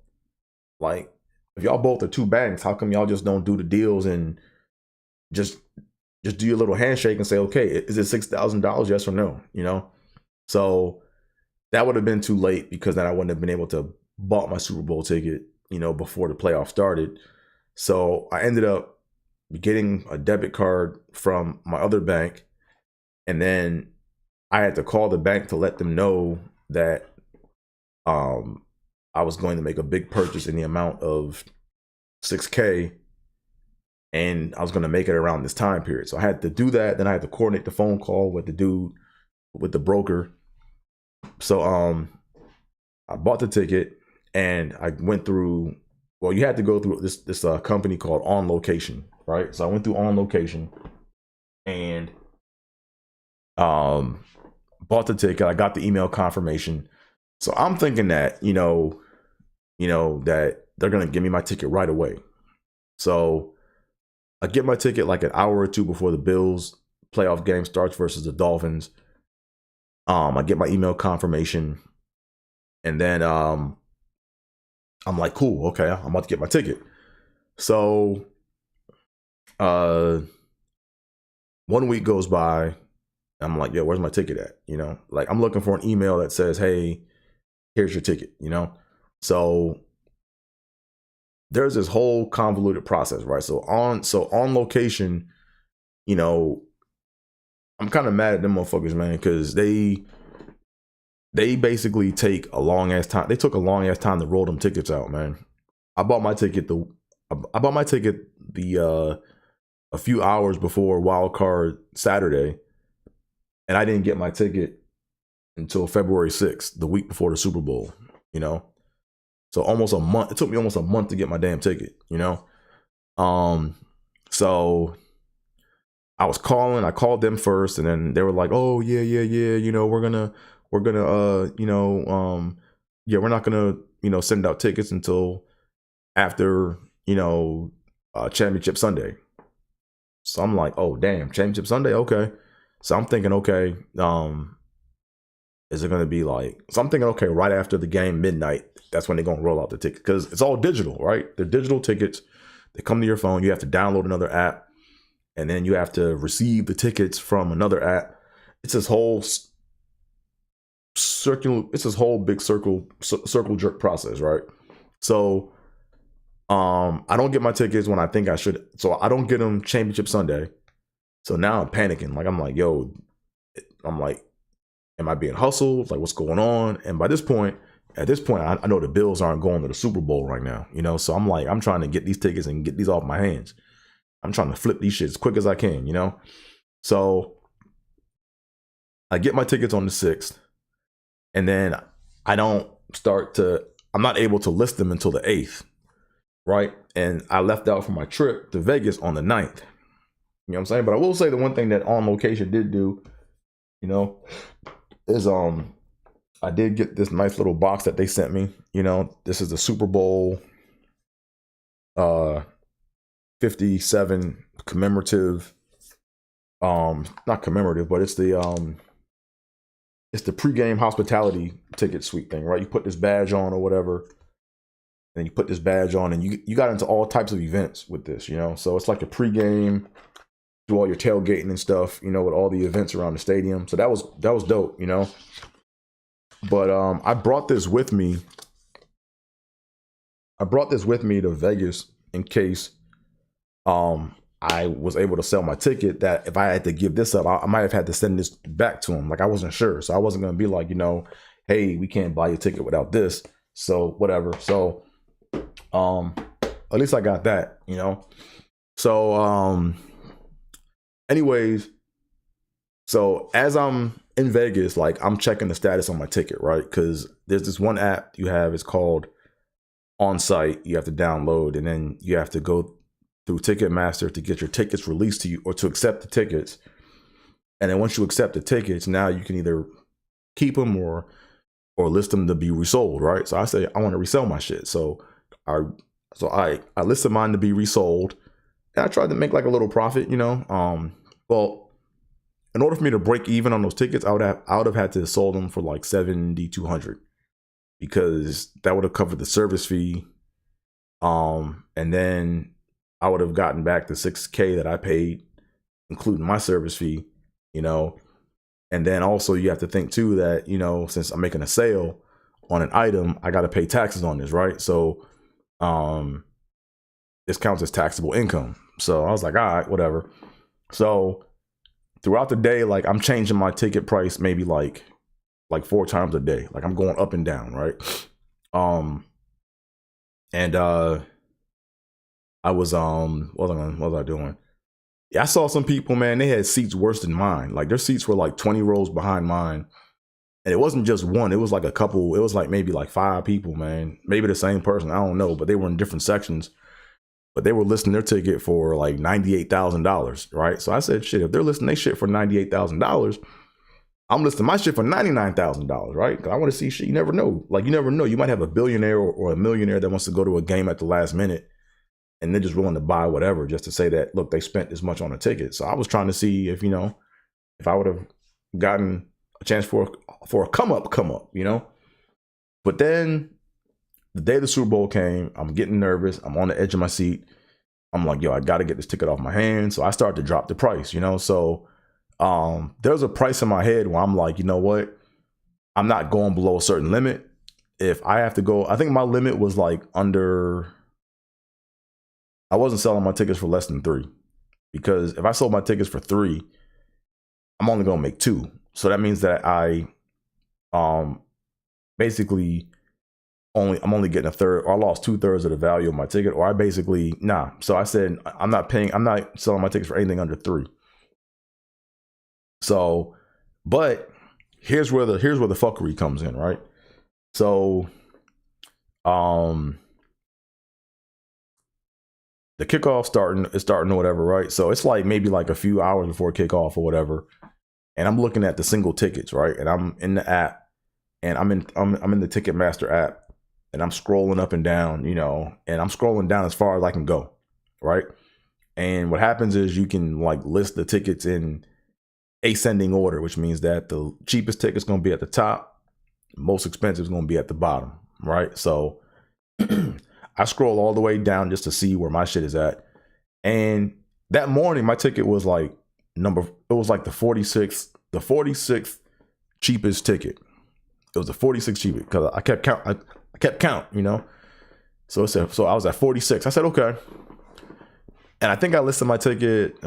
like, if y'all both are two banks, how come y'all just don't do the deals and just do your little handshake and say, okay, is it $6,000, yes or no, you know? So that would have been too late because then I wouldn't have been able to bought my Super Bowl ticket, you know, before the playoff started. So I ended up getting a debit card from my other bank, and then I had to call the bank to let them know that I was going to make a big purchase in the amount of $6K, and I was going to make it around this time period. So I had to do that. Then I had to coordinate the phone call with the dude, with the broker. So I bought the ticket and I went through, well, you had to go through this company called On Location, right? So I went through On Location, and Bought the ticket. I got the email confirmation. So I'm thinking that, that they're going to give me my ticket right away. So I get my ticket like an hour or two before the Bills playoff game starts versus the Dolphins. I get my email confirmation, and then I'm like, cool, okay, I'm about to get my ticket. So 1 week goes by. I'm like, yeah, where's my ticket at? Like I'm looking for an email that says, hey, here's your ticket, So there's this whole convoluted process, right? So on location, I'm kind of mad at them motherfuckers, man, because they basically take a long ass time. They took a long ass time to roll them tickets out, man. I bought my ticket a few hours before wild card Saturday, and I didn't get my ticket until February 6th, the week before the Super Bowl, So almost a month. It took me almost a month to get my damn ticket, So I was calling. I called them first, and then they were like, "Oh yeah, we're gonna, yeah, we're not gonna, send out tickets until after, Championship Sunday." So I'm like, "Oh damn, Championship Sunday, okay." So I'm thinking, okay, is it gonna be like? So I'm thinking, okay, right after the game, midnight. That's when they're gonna roll out the ticket because it's all digital, right? They're digital tickets. They come to your phone. You have to download another app, and then you have to receive the tickets from another app. It's this whole big circle jerk process, right? So, I don't get my tickets when I think I should. So I don't get them Championship Sunday. So now I'm panicking. Like I'm like, yo, am I being hustled? Like what's going on? And at this point, I know the Bills aren't going to the Super Bowl right now, So I'm like, I'm trying to get these tickets and get these off my hands. I'm trying to flip these shit as quick as I can, So I get my tickets on the 6th, and then I'm not able to list them until the 8th, right? And I left out for my trip to Vegas on the 9th. You know what I'm saying? But I will say the one thing that On Location did do, is I did get this nice little box that they sent me. This is the Super Bowl 57 commemorative, not commemorative, but it's the pregame hospitality ticket suite thing, right? You put this badge on or whatever, and you put this badge on, and you got into all types of events with this, So it's like a pregame, do all your tailgating and stuff, with all the events around the stadium. So that was dope, But I brought this with me. To Vegas in case I was able to sell my ticket. That if I had to give this up, I might have had to send this back to him. Like I wasn't sure, so I wasn't gonna be like, hey, we can't buy your ticket without this. So whatever. So at least I got that, So anyways, so as I'm in Vegas, like I'm checking the status on my ticket, right? Because there's this one app you have, it's called On Site. You have to download, and then you have to go through Ticketmaster to get your tickets released to you or to accept the tickets. And then once you accept the tickets, now you can either keep them or list them to be resold, right? So I say I want to resell my shit. So I listed mine to be resold, and I tried to make like a little profit, Well, in order for me to break even on those tickets, I would have had to sold them for like $7,200 because that would have covered the service fee. And then I would have gotten back the $6,000 that I paid, including my service fee, And then also you have to think too that, since I'm making a sale on an item, I got to pay taxes on this, right? So this counts as taxable income. So I was like, all right, whatever. So throughout the day, like I'm changing my ticket price maybe like 4 times a day. Like I'm going up and down, right? And I was what was I doing? Yeah, I saw some people, man, they had seats worse than mine. Like their seats were like 20 rows behind mine. And it wasn't just one, it was like a couple, it was like maybe like 5 people, man. Maybe the same person, I don't know, but they were in different sections. But they were listing their ticket for like $98,000, right? So I said, shit, if they're listing their shit for $98,000, I'm listing my shit for $99,000, right? Because I want to see shit. You never know. Like, you never know. You might have a billionaire or a millionaire that wants to go to a game at the last minute, and they're just willing to buy whatever just to say that, look, they spent this much on a ticket. So I was trying to see if, if I would have gotten a chance for a come up, But then the day the Super Bowl came, I'm getting nervous. I'm on the edge of my seat. I'm like, yo, I got to get this ticket off my hands. So I started to drop the price, So there's a price in my head where I'm like, you know what? I'm not going below a certain limit. If I have to go, I think my limit was like I wasn't selling my tickets for less than 3, because if I sold my tickets for 3, I'm only going to make 2. So that means that I basically I'm only getting a third, or I lost 2/3 of the value of my ticket, or I basically, So I said, I'm not selling my tickets for anything under 3. So, but here's where the fuckery comes in, right? So, the kickoff is starting or whatever, right? So it's like maybe like a few hours before kickoff or whatever, and I'm looking at the single tickets, right? And I'm in the app, and I'm in the Ticketmaster app, and I'm scrolling up and down, and I'm scrolling down as far as I can go, right? And what happens is you can like list the tickets in ascending order, which means that the cheapest ticket is going to be at the top, most expensive is going to be at the bottom, right? So I scroll all the way down just to see where my shit is at. And that morning, my ticket was like the 46th cheapest ticket. It was the 46th cheapest because I kept count, So I was at 46. I said, okay. And I think I listed my ticket.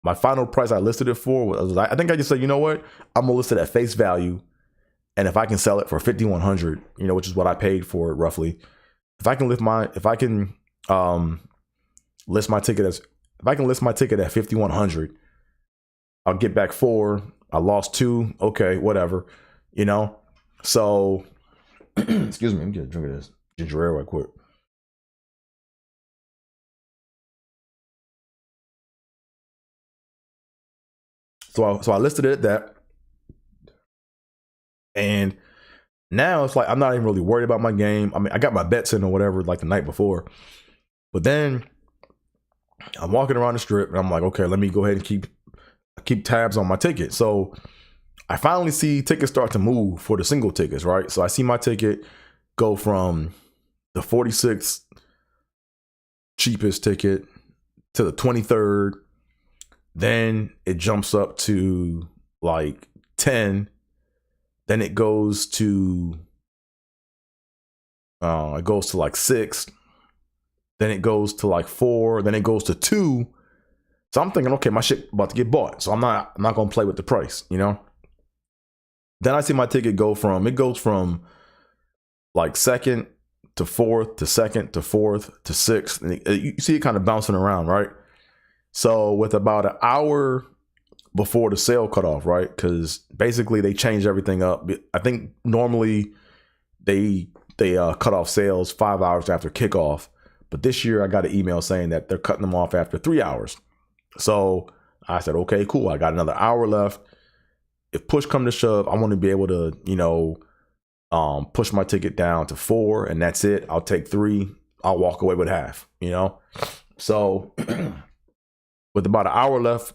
My final price I listed it for was, I think I just said, you know what? I'm gonna list it at face value. And if I can sell it for $5,100, which is what I paid for it roughly. If I can list my ticket at $5,100, I'll get back 4. I lost 2. Okay, whatever, So excuse me, let me get a drink of this ginger ale right quick. So I listed it at that. And now it's like I'm not even really worried about my game. I mean, I got my bets in or whatever like the night before. But then I'm walking around the strip and I'm like, okay, let me go ahead and keep tabs on my ticket. So I finally see tickets start to move for the single tickets, right? So I see my ticket go from the 46th cheapest ticket to the 23rd. Then it jumps up to like 10. Then it goes to like 6. Then it goes to like 4. Then it goes to 2. So I'm thinking, okay, my shit about to get bought. So I'm not gonna play with the price, Then I see my ticket goes from like 2nd to 4th to 2nd to 4th to 6th. And you see it kind of bouncing around, right? So with about an hour before the sale cut off, right? Because basically they changed everything up. I think normally they cut off sales 5 hours after kickoff, but this year I got an email saying that they're cutting them off after 3 hours. So I said, okay, cool. I got another hour left. If push come to shove, I want to be able to, push my ticket down to 4, and that's it. I'll take 3. I'll walk away with half, So with about an hour left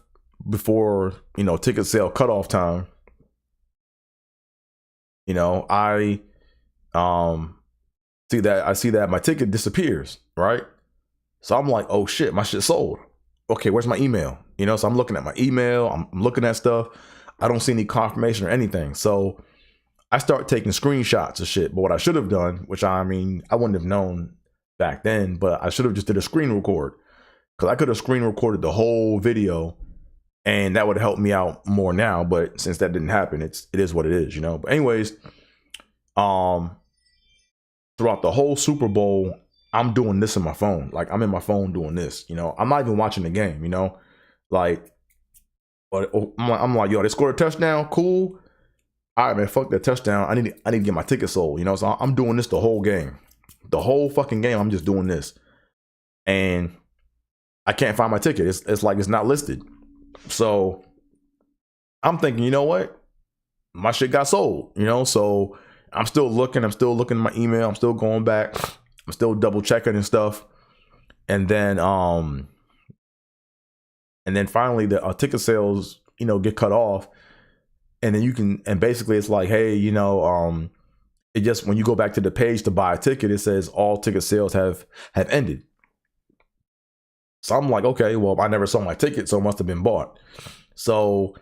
before, ticket sale cutoff time, I see that my ticket disappears, right? So I'm like, oh shit, my shit sold. Okay, where's my email? So I'm looking at my email, I'm looking at stuff. I don't see any confirmation or anything. So I start taking screenshots of shit. But what I should have done, which I wouldn't have known back then, but I should have just did a screen record. Because I could have screen recorded the whole video and that would help me out more now. But since that didn't happen, it is what it is, But anyways, throughout the whole Super Bowl, I'm doing this in my phone. Like I'm in my phone doing this, I'm not even watching the game, Like, but I'm like, yo, they scored a touchdown, cool. All right, man, fuck that touchdown. I need to get my ticket sold, So I'm doing this the whole game, the whole fucking game. I'm just doing this, and I can't find my ticket. It's like it's not listed. So I'm thinking, you know what? my shit got sold, you know? So I'm still looking at my email. I'm still going back. I'm still double checking and stuff. And then finally the ticket sales, you know, get cut off. And then and basically it's like, hey, you know, it just, when you go back to the page to buy a ticket, it says all ticket sales have ended. So I'm like, okay, well, I never saw my ticket, so it must have been bought. So,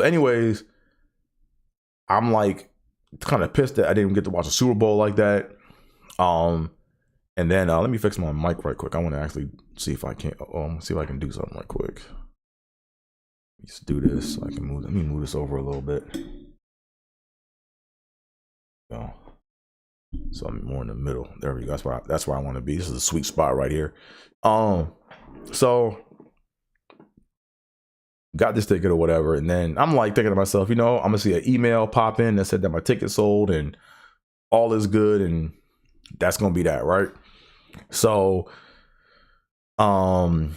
anyways, I'm like kind of pissed that I didn't get to watch the Super Bowl like that. And then let me fix my mic right quick. I want to actually see if I can see if I can do something right quick. Let's do this. I can move. Let me move this over a little bit. Oh. So I'm more in the middle. There we go. That's where I want to be. This is a sweet spot right here. So got this ticket or whatever, and then I'm like thinking to myself, you know, I'm gonna see an email pop in that said that my ticket sold and all is good, and that's gonna be that, right? So so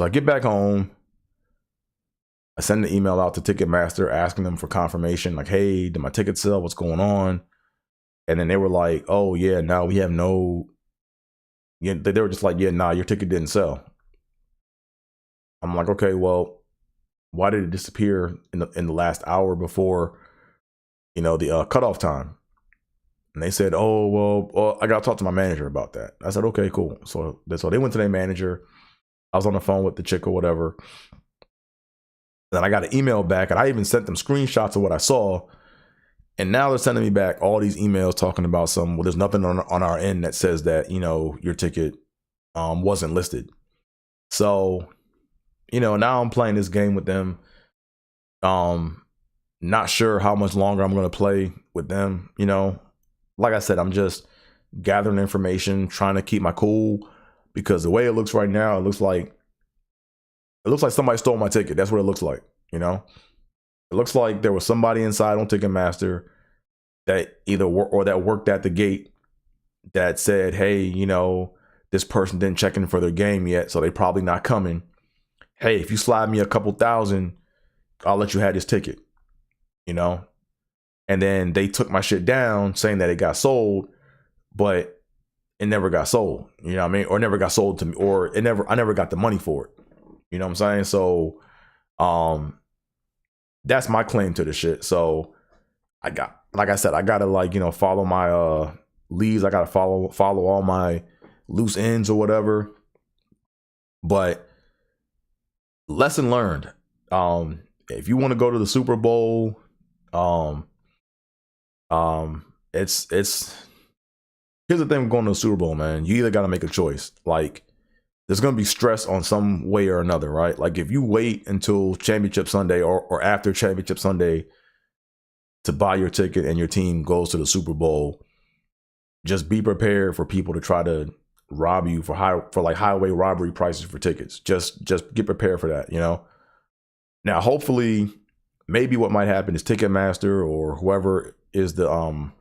I get back home. I send the email out to Ticketmaster asking them for confirmation, like, hey, did my ticket sell? What's going on? And then they were like, oh yeah, no, we have no. Yeah, they were just like, yeah, nah, your ticket didn't sell. I'm like, okay, well, why did it disappear in the last hour before, you know, the cutoff time? And they said, oh, well, I got to talk to my manager about that. I said, okay, cool. So they went to their manager. I was on the phone with the chick or whatever. Then I got an email back, and I even sent them screenshots of what I saw. And now they're sending me back all these emails talking about well, there's nothing on our end that says that, you know, your ticket wasn't listed. So, you know, now I'm playing this game with them. Not sure how much longer I'm going to play with them. You know, like I said, I'm just gathering information, trying to keep my cool, because the way it looks right now, it looks like somebody stole my ticket. That's what it looks like. You know, it looks like there was somebody inside on Ticketmaster that that worked at the gate that said, hey, you know, this person didn't check in for their game yet, so they probably not coming. Hey, if you slide me a couple thousand, I'll let you have this ticket, you know? And then they took my shit down saying that it got sold, but it never got sold, you know what I mean? Or never got sold to me, or I never got the money for it. You know what I'm saying? So, that's my claim to the shit. So like I said, I gotta, like, you know, follow my leads. I gotta follow all my loose ends or whatever. But lesson learned. If you want to go to the Super Bowl, it's here's the thing with going to the Super Bowl, man. You either got to make a choice. Like, there's going to be stress on some way or another, right? Like, if you wait until Championship Sunday or after Championship Sunday to buy your ticket and your team goes to the Super Bowl, just be prepared for people to try to rob you for highway robbery prices for tickets. Just get prepared for that, you know? Now, hopefully, maybe what might happen is Ticketmaster or whoever is the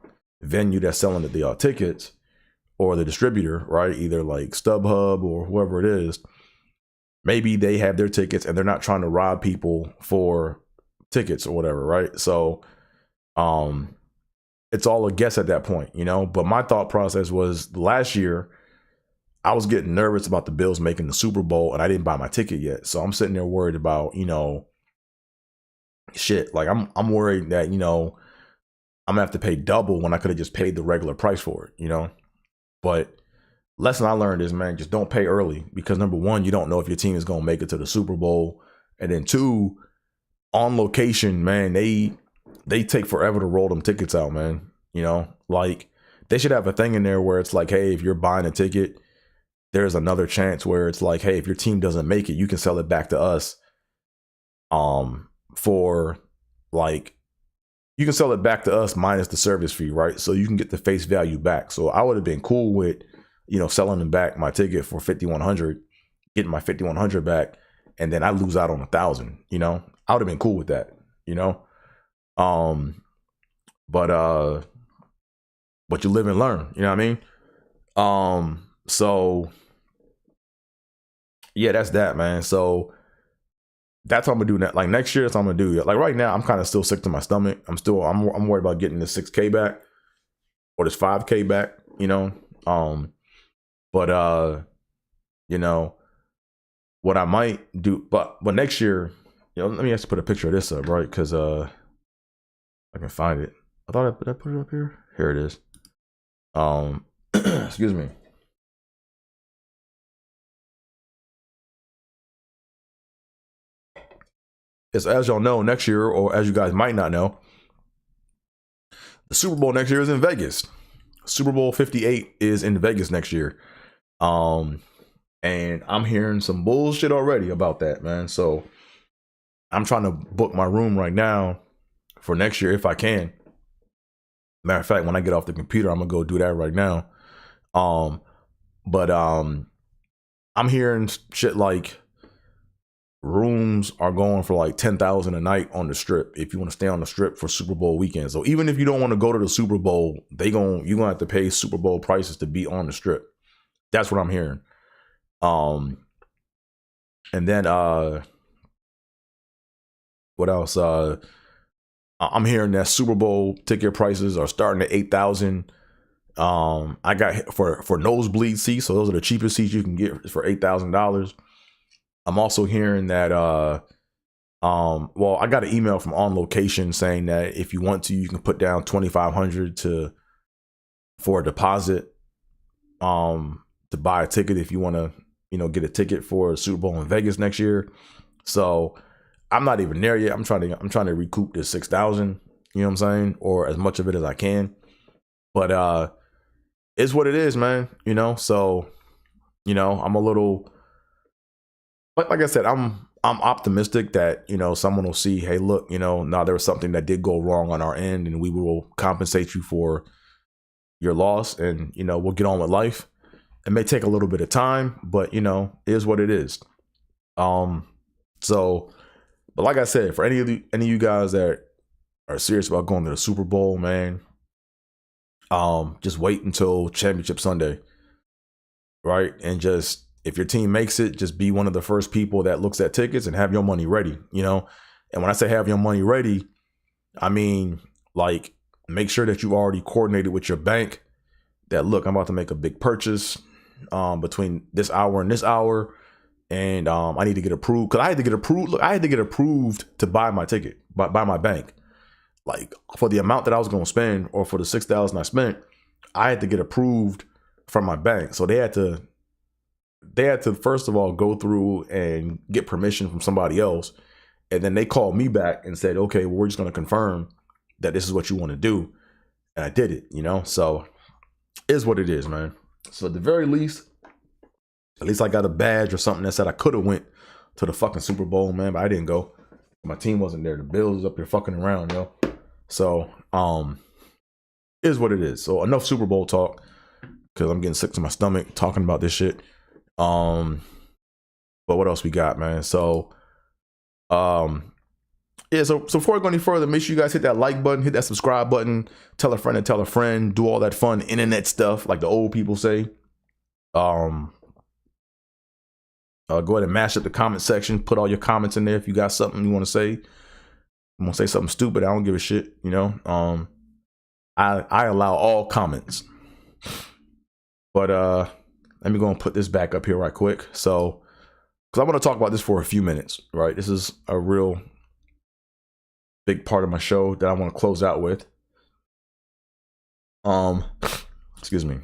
venue that's selling the tickets, or the distributor, right? Either like StubHub or whoever it is. Maybe they have their tickets and they're not trying to rob people for tickets or whatever, right? So, it's all a guess at that point, you know? But my thought process was, last year, I was getting nervous about the Bills making the Super Bowl and I didn't buy my ticket yet. So I'm sitting there worried about, you know, shit. Like, I'm worried that, you know, I'm gonna have to pay double when I could have just paid the regular price for it, you know? But lesson I learned is, man, just don't pay early, because number one, you don't know if your team is gonna make it to the Super Bowl. And then two, On Location, man, they take forever to roll them tickets out, man. You know, like, they should have a thing in there where it's like, hey, if you're buying a ticket, there's another chance where it's like, hey, if your team doesn't make it, you can sell it back to us. For like, you can sell it back to us minus the service fee, right? So you can get the face value back. So I would have been cool with, you know, selling them back my ticket for $5,100, getting my $5,100 back, and then I lose out on $1,000. You know, I would have been cool with that. You know, but you live and learn. You know what I mean? So yeah, that's that, man. So that's what I'm gonna do now. Like next year, that's what I'm gonna do. Like right now, I'm kind of still sick to my stomach. I'm worried about getting this 6K back or this 5K back, you know. But you know, what I might do, but next year, you know, let me actually put a picture of this up, right? Because I can find it. I thought I put it up here. Here it is. Excuse me. It's, as y'all know, next year, or as you guys might not know, the Super Bowl next year is in Vegas. Super Bowl 58 is in Vegas next year. And I'm hearing some bullshit already about that, man. So I'm trying to book my room right now for next year if I can. Matter of fact, when I get off the computer, I'm gonna go do that right now. But I'm hearing shit like rooms are going for like $10,000 a night on the strip if you want to stay on the strip for Super Bowl weekend. So even if you don't want to go to the Super Bowl, you're gonna have to pay Super Bowl prices to be on the strip. That's what I'm hearing. And then what else? I'm hearing that Super Bowl ticket prices are starting at $8,000. I got for nosebleed seats, so those are the cheapest seats you can get for $8,000. I'm also hearing that well, I got an email from On Location saying that if you want to, you can put down $2,500 for a deposit to buy a ticket if you want to, you know, get a ticket for a Super Bowl in Vegas next year. So I'm not even there yet. I'm trying to recoup this $6,000, you know what I'm saying, or as much of it as I can. But it's what it is, man. You know, so you know, I'm a little, like I said, I'm optimistic that, you know, someone will see, hey, look, you know, now there was something that did go wrong on our end, and we will compensate you for your loss, and you know, we'll get on with life. It may take a little bit of time, but you know, it is what it is. So, but like I said, for any of you guys that are serious about going to the Super Bowl, man, just wait until Championship Sunday, right? And just, if your team makes it, just be one of the first people that looks at tickets and have your money ready, you know? And when I say have your money ready, I mean, like, make sure that you've already coordinated with your bank that, look, I'm about to make a big purchase between this hour and this hour, and I need to get approved, because I had to get approved. Look, I had to get approved to buy my ticket by my bank. Like, for the amount that I was going to spend, or for the $6,000 I spent, I had to get approved from my bank. So they had to first of all go through and get permission from somebody else, and then they called me back and said, okay, well, we're just going to confirm that this is what you want to do, and I did it, you know. So it is what it is, man. So at the very least, at least I got a badge or something that said I could have went to the fucking Super Bowl, man, but I didn't go. My team wasn't there. The Bills was up there fucking around, yo. So it is what it is. So enough Super Bowl talk, because I'm getting sick to my stomach talking about this shit. But what else we got, man? So yeah, so before I go any further, make sure you guys hit that like button, hit that subscribe button, tell a friend and tell a friend, do all that fun internet stuff like the old people say. Go ahead and mash up the comment section, put all your comments in there if you got something you want to say. You want to say something stupid, I don't give a shit, you know. I allow all comments. But let me go and put this back up here right quick. So, because I want to talk about this for a few minutes, right? This is a real big part of my show that I want to close out with. Excuse me.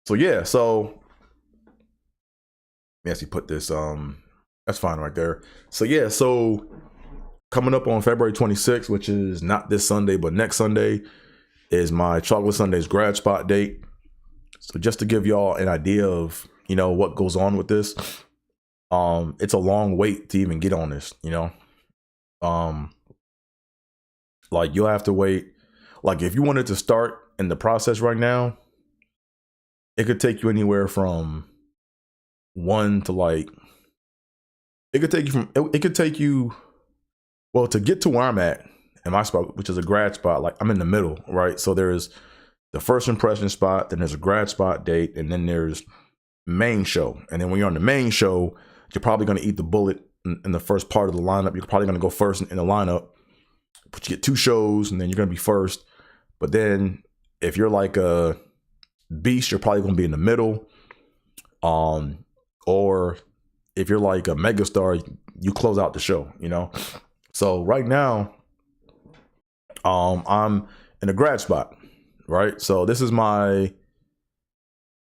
So yeah, so let me actually put this, that's fine right there. So yeah, so coming up on February 26th, which is not this Sunday, but next Sunday, is my Chocolate Sundays grad spot date. So just to give y'all an idea of, you know, what goes on with this, it's a long wait to even get on this, you know. Like, you'll have to wait. Like, if you wanted to start in the process right now, it could take you anywhere from one to like, it could take you, well, to get to where I'm at in my spot, which is a grad spot, like I'm in the middle, right? So there's the first impression spot, then there's a grad spot date, and then there's main show. And then when you're on the main show, you're probably going to eat the bullet in the first part of the lineup. You're probably going to go first in the lineup, but you get 2 shows and then you're going to be first. But then if you're like a beast, you're probably going to be in the middle. Or if you're like a megastar, you close out the show, you know? So right now, I'm in a grad spot, right? So this is my,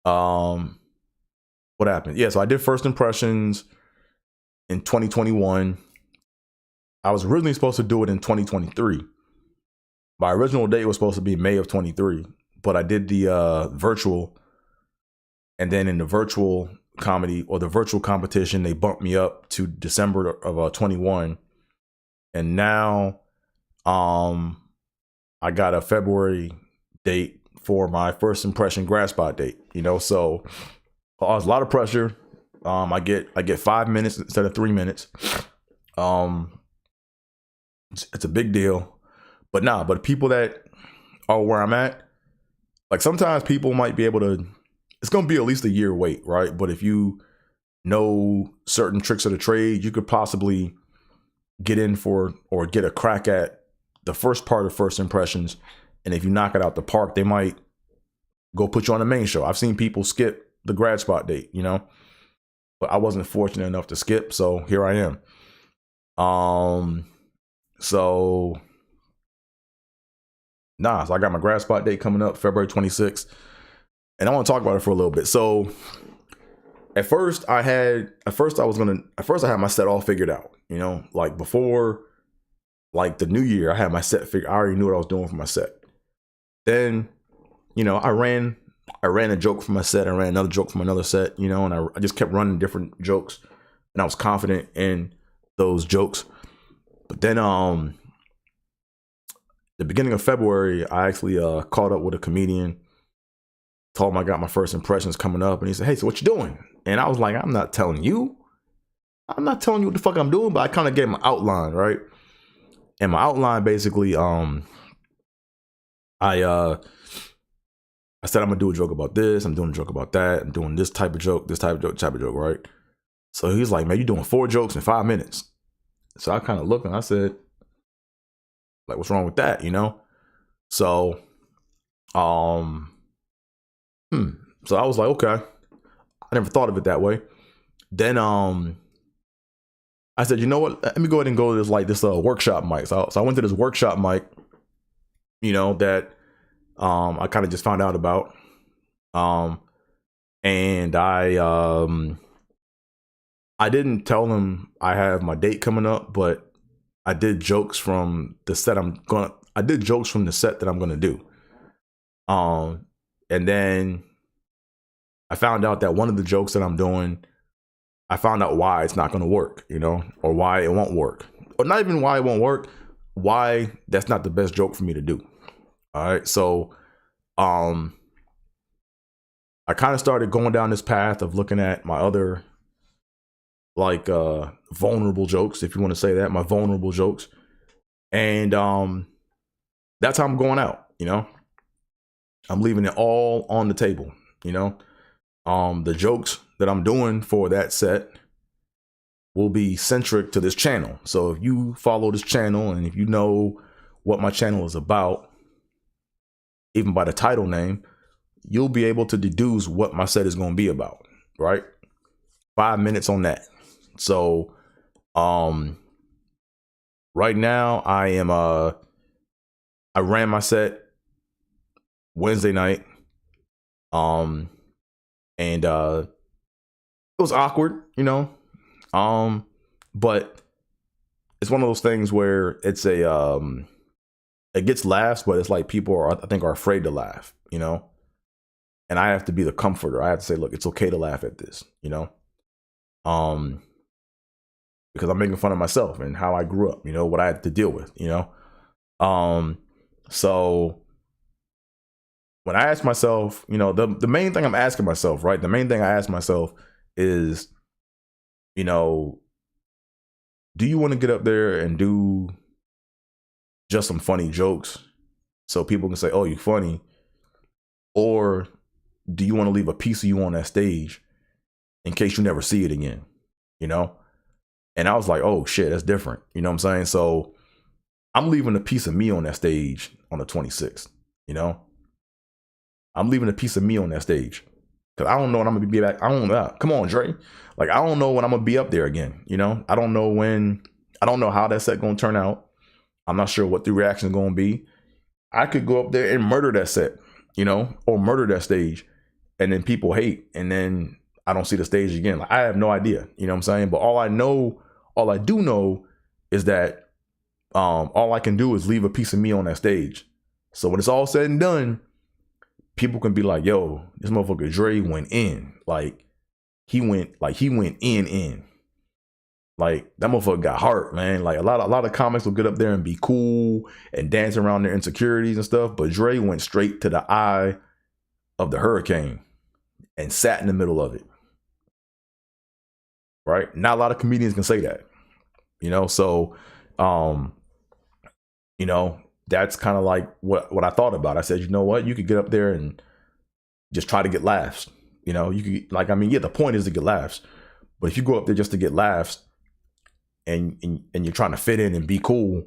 what happened? Yeah, so I did first impressions in 2021. I was originally supposed to do it in 2023. My original date was supposed to be May of 23, but I did the virtual, and then in the virtual comedy or the virtual competition, they bumped me up to December of 21, and now I got a February date for my first impression grad spot date. You know, so there's a lot of pressure. I get 5 minutes instead of 3 minutes. It's a big deal. But people that are where I'm at, like sometimes people might be able to, it's going to be at least a year wait, right? But if you know certain tricks of the trade, you could possibly get in for or get a crack at the first part of first impressions. And if you knock it out the park, they might go put you on the main show. I've seen people skip the grad spot date, you know, but I wasn't fortunate enough to skip. So here I am. So I got my grad spot date coming up February 26th, and I want to talk about it for a little bit. So at first I had my set all figured out, you know, like before, like the new year, I had my set figured. I already knew what I was doing for my set. Then, you know, I ran a joke for my set. I ran another joke from another set, you know, and I just kept running different jokes, and I was confident in those jokes. But then, the beginning of February, I actually caught up with a comedian, told him I got my first impressions coming up, and he said, "Hey, so what you doing?" And I was like, I'm not telling you what the fuck I'm doing, but I kind of gave him an outline, right? And my outline basically, I said I'm gonna do a joke about this, I'm doing a joke about that, I'm doing this type of joke, right? So he's like, "Man, you're doing 4 jokes in 5 minutes." So I kind of looked and I said, like, what's wrong with that, you know? So, so I was like, okay. I never thought of it that way. Then, I said, you know what? Let me go ahead and go to this workshop mic. So I went to this workshop mic, you know, that, I kind of just found out about. And I didn't tell them I have my date coming up, but I did jokes from the set that I'm gonna do. And then I found out that one of the jokes that I'm doing, I found out why it's not gonna work, you know, or why it won't work. Or not even why it won't work, why that's not the best joke for me to do. All right. So I kind of started going down this path of looking at my other vulnerable jokes, if you want to say that, my vulnerable jokes. And that's how I'm going out, you know. I'm leaving it all on the table, you know. The jokes that I'm doing for that set will be centric to this channel. So if you follow this channel and if you know what my channel is about, even by the title name, you'll be able to deduce what my set is going to be about, right? 5 minutes on that. So, right now I ran my set Wednesday night. And, it was awkward, you know, but it's one of those things where it's it gets laughs, but it's like people are afraid to laugh, you know, and I have to be the comforter. I have to say, look, it's okay to laugh at this, you know, because I'm making fun of myself and how I grew up, you know, what I had to deal with, you know. So when I ask myself, you know, the main thing I'm asking myself, right? The main thing I ask myself is, you know, do you want to get up there and do just some funny jokes so people can say, oh, you're funny? Or do you want to leave a piece of you on that stage in case you never see it again? you know? And I was like, oh shit, that's different. You know what I'm saying? So I'm leaving a piece of me on that stage on the 26th, you know? I'm leaving a piece of me on that stage. Cause I don't know when I'm gonna be back. I don't know. Come on, Dre. Like, I don't know when I'm gonna be up there again, you know? I don't know how that set gonna turn out. I'm not sure what the reaction is gonna be. I could go up there and murder that set, you know, or murder that stage, and then people hate, and then I don't see the stage again. Like, I have no idea, you know what I'm saying? But all I do know is that all I can do is leave a piece of me on that stage. So when it's all said and done, people can be like, yo, this motherfucker Dre went in. Like, he went in. Like, that motherfucker got heart, man. Like, a lot of comics will get up there and be cool and dance around their insecurities and stuff, but Dre went straight to the eye of the hurricane and sat in the middle of it. Right? Not a lot of comedians can say that. You know, so you know, that's kind of like what I thought about. I said, you know what, you could get up there and just try to get laughs. You know, you could, like, I mean, yeah, the point is to get laughs, but if you go up there just to get laughs and you're trying to fit in and be cool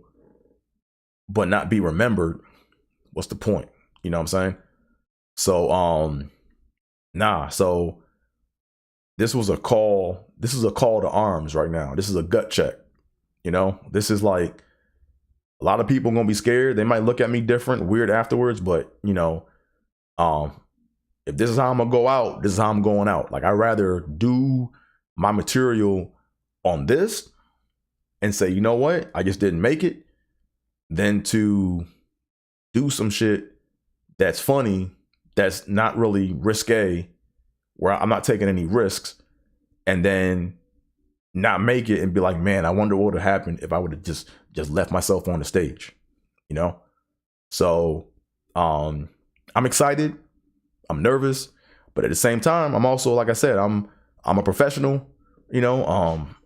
but not be remembered, what's the point? You know what I'm saying? So so this is a call to arms right now. This is a gut check. You know, this is like, a lot of people are gonna be scared. They might look at me different, weird afterwards, but you know, if this is how I'm gonna go out, this is how I'm going out. Like, I'd rather do my material on this and say, you know what, I just didn't make it, than to do some shit that's funny, that's not really risque, where I'm not taking any risks, and then not make it and be like, man, I wonder what would have happened if I would have just left myself on the stage, you know? So I'm excited, I'm nervous, but at the same time, I'm also, like I said, I'm a professional, you know.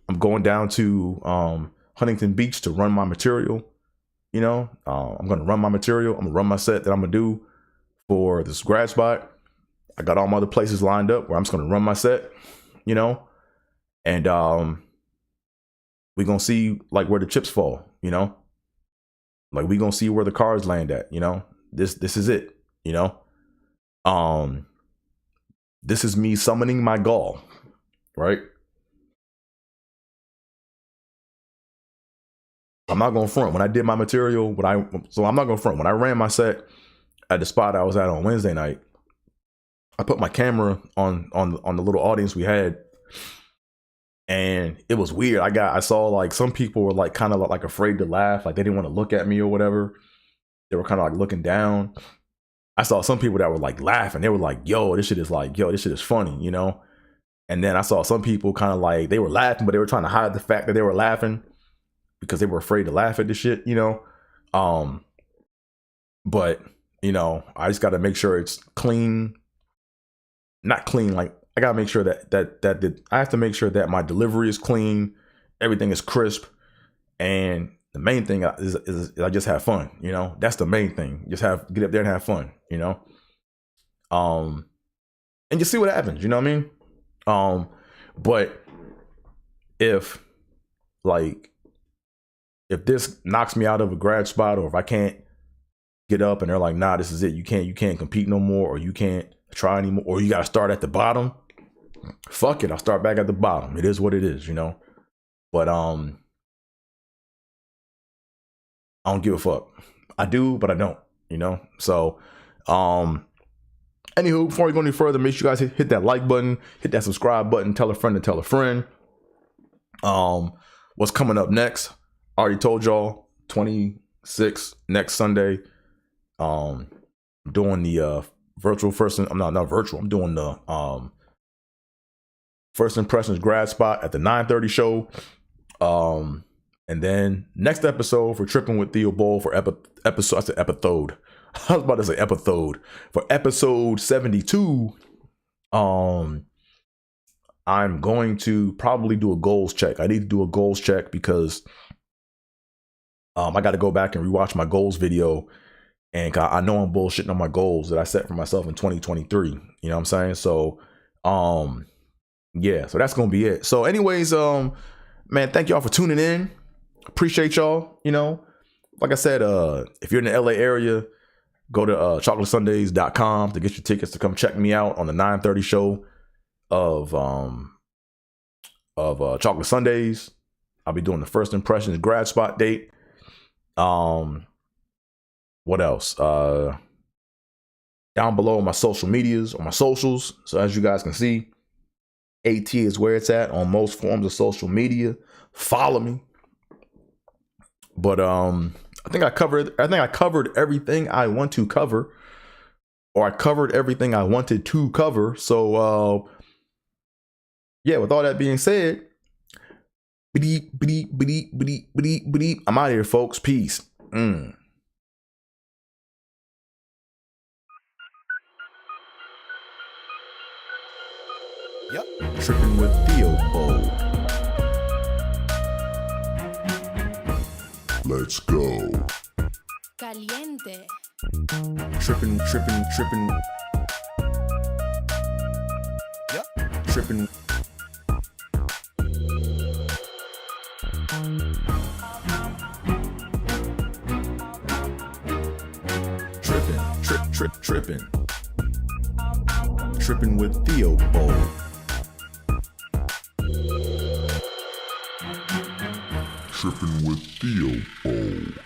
I'm going down to Huntington Beach to run my material, you know. I'm gonna run my material, I'm gonna run my set that I'm gonna do for this grad spot. I got all my other places lined up where I'm just gonna run my set, you know. And we're gonna see like where the chips fall, you know. Like, we're gonna see where the cards land at, you know. This is it, you know. This is me summoning my gall, right? I'm not gonna front. When I did my material, I'm not gonna front. When I ran my set at the spot I was at on Wednesday night, I put my camera on the little audience we had, and it was weird. I saw like some people were like kind of like afraid to laugh, like they didn't want to look at me or whatever. They were kind of like looking down. I saw some people that were like laughing. They were like, yo, this shit is funny, you know? And then I saw some people kind of like, they were laughing, but they were trying to hide the fact that they were laughing because they were afraid to laugh at the shit, you know? But, you know, I just got to make sure it's clean. Not clean, like, I got to make sure I have to make sure that my delivery is clean, everything is crisp, and the main thing is I just have fun, you know? That's the main thing. Get up there and have fun, you know? And just see what happens, you know what I mean? But if this knocks me out of a grad spot, or if I can't get up and they're like, nah, this is it, you can't compete no more, or you can't try anymore, or you got to start at the bottom, fuck it, I'll start back at the bottom. It is what it is, you know? But I don't give a fuck. I do, but I don't, you know? So, anywho, before we go any further, make sure you guys hit that like button, hit that subscribe button, tell a friend to tell a friend. What's coming up next? I already told y'all, 26 next Sunday. I'm doing the virtual first, I'm not virtual, I'm doing the First Impressions grad spot at the 9:30 show. And then next episode for Trippin with Theobold for episode, I said episode. I was about to say episode. For episode 72, I'm going to probably do a goals check. I need to do a goals check because I got to go back and rewatch my goals video. And I know I'm bullshitting on my goals that I set for myself in 2023. You know what I'm saying? So yeah, so that's gonna be it. So anyways, man, thank y'all for tuning in. Appreciate y'all. You know, like I said, if you're in the LA area, go to chocolatesundays.com to get your tickets to come check me out on the 9:30 show of Chocolate Sundays. I'll be doing the first impressions grad spot date. What else? Down below on my social medias, on my socials. So as you guys can see, AT is where it's at on most forms of social media. Follow me. But I think I covered everything I want to cover, or I covered everything I wanted to cover. So yeah, with all that being said, I'm out of here, folks. Peace. Yep. Trippin' with Theobold. Let's go. Caliente. Trippin'. Yep. Trippin'. Trippin'. Trippin' with Theobold. Trippin' with Theobold.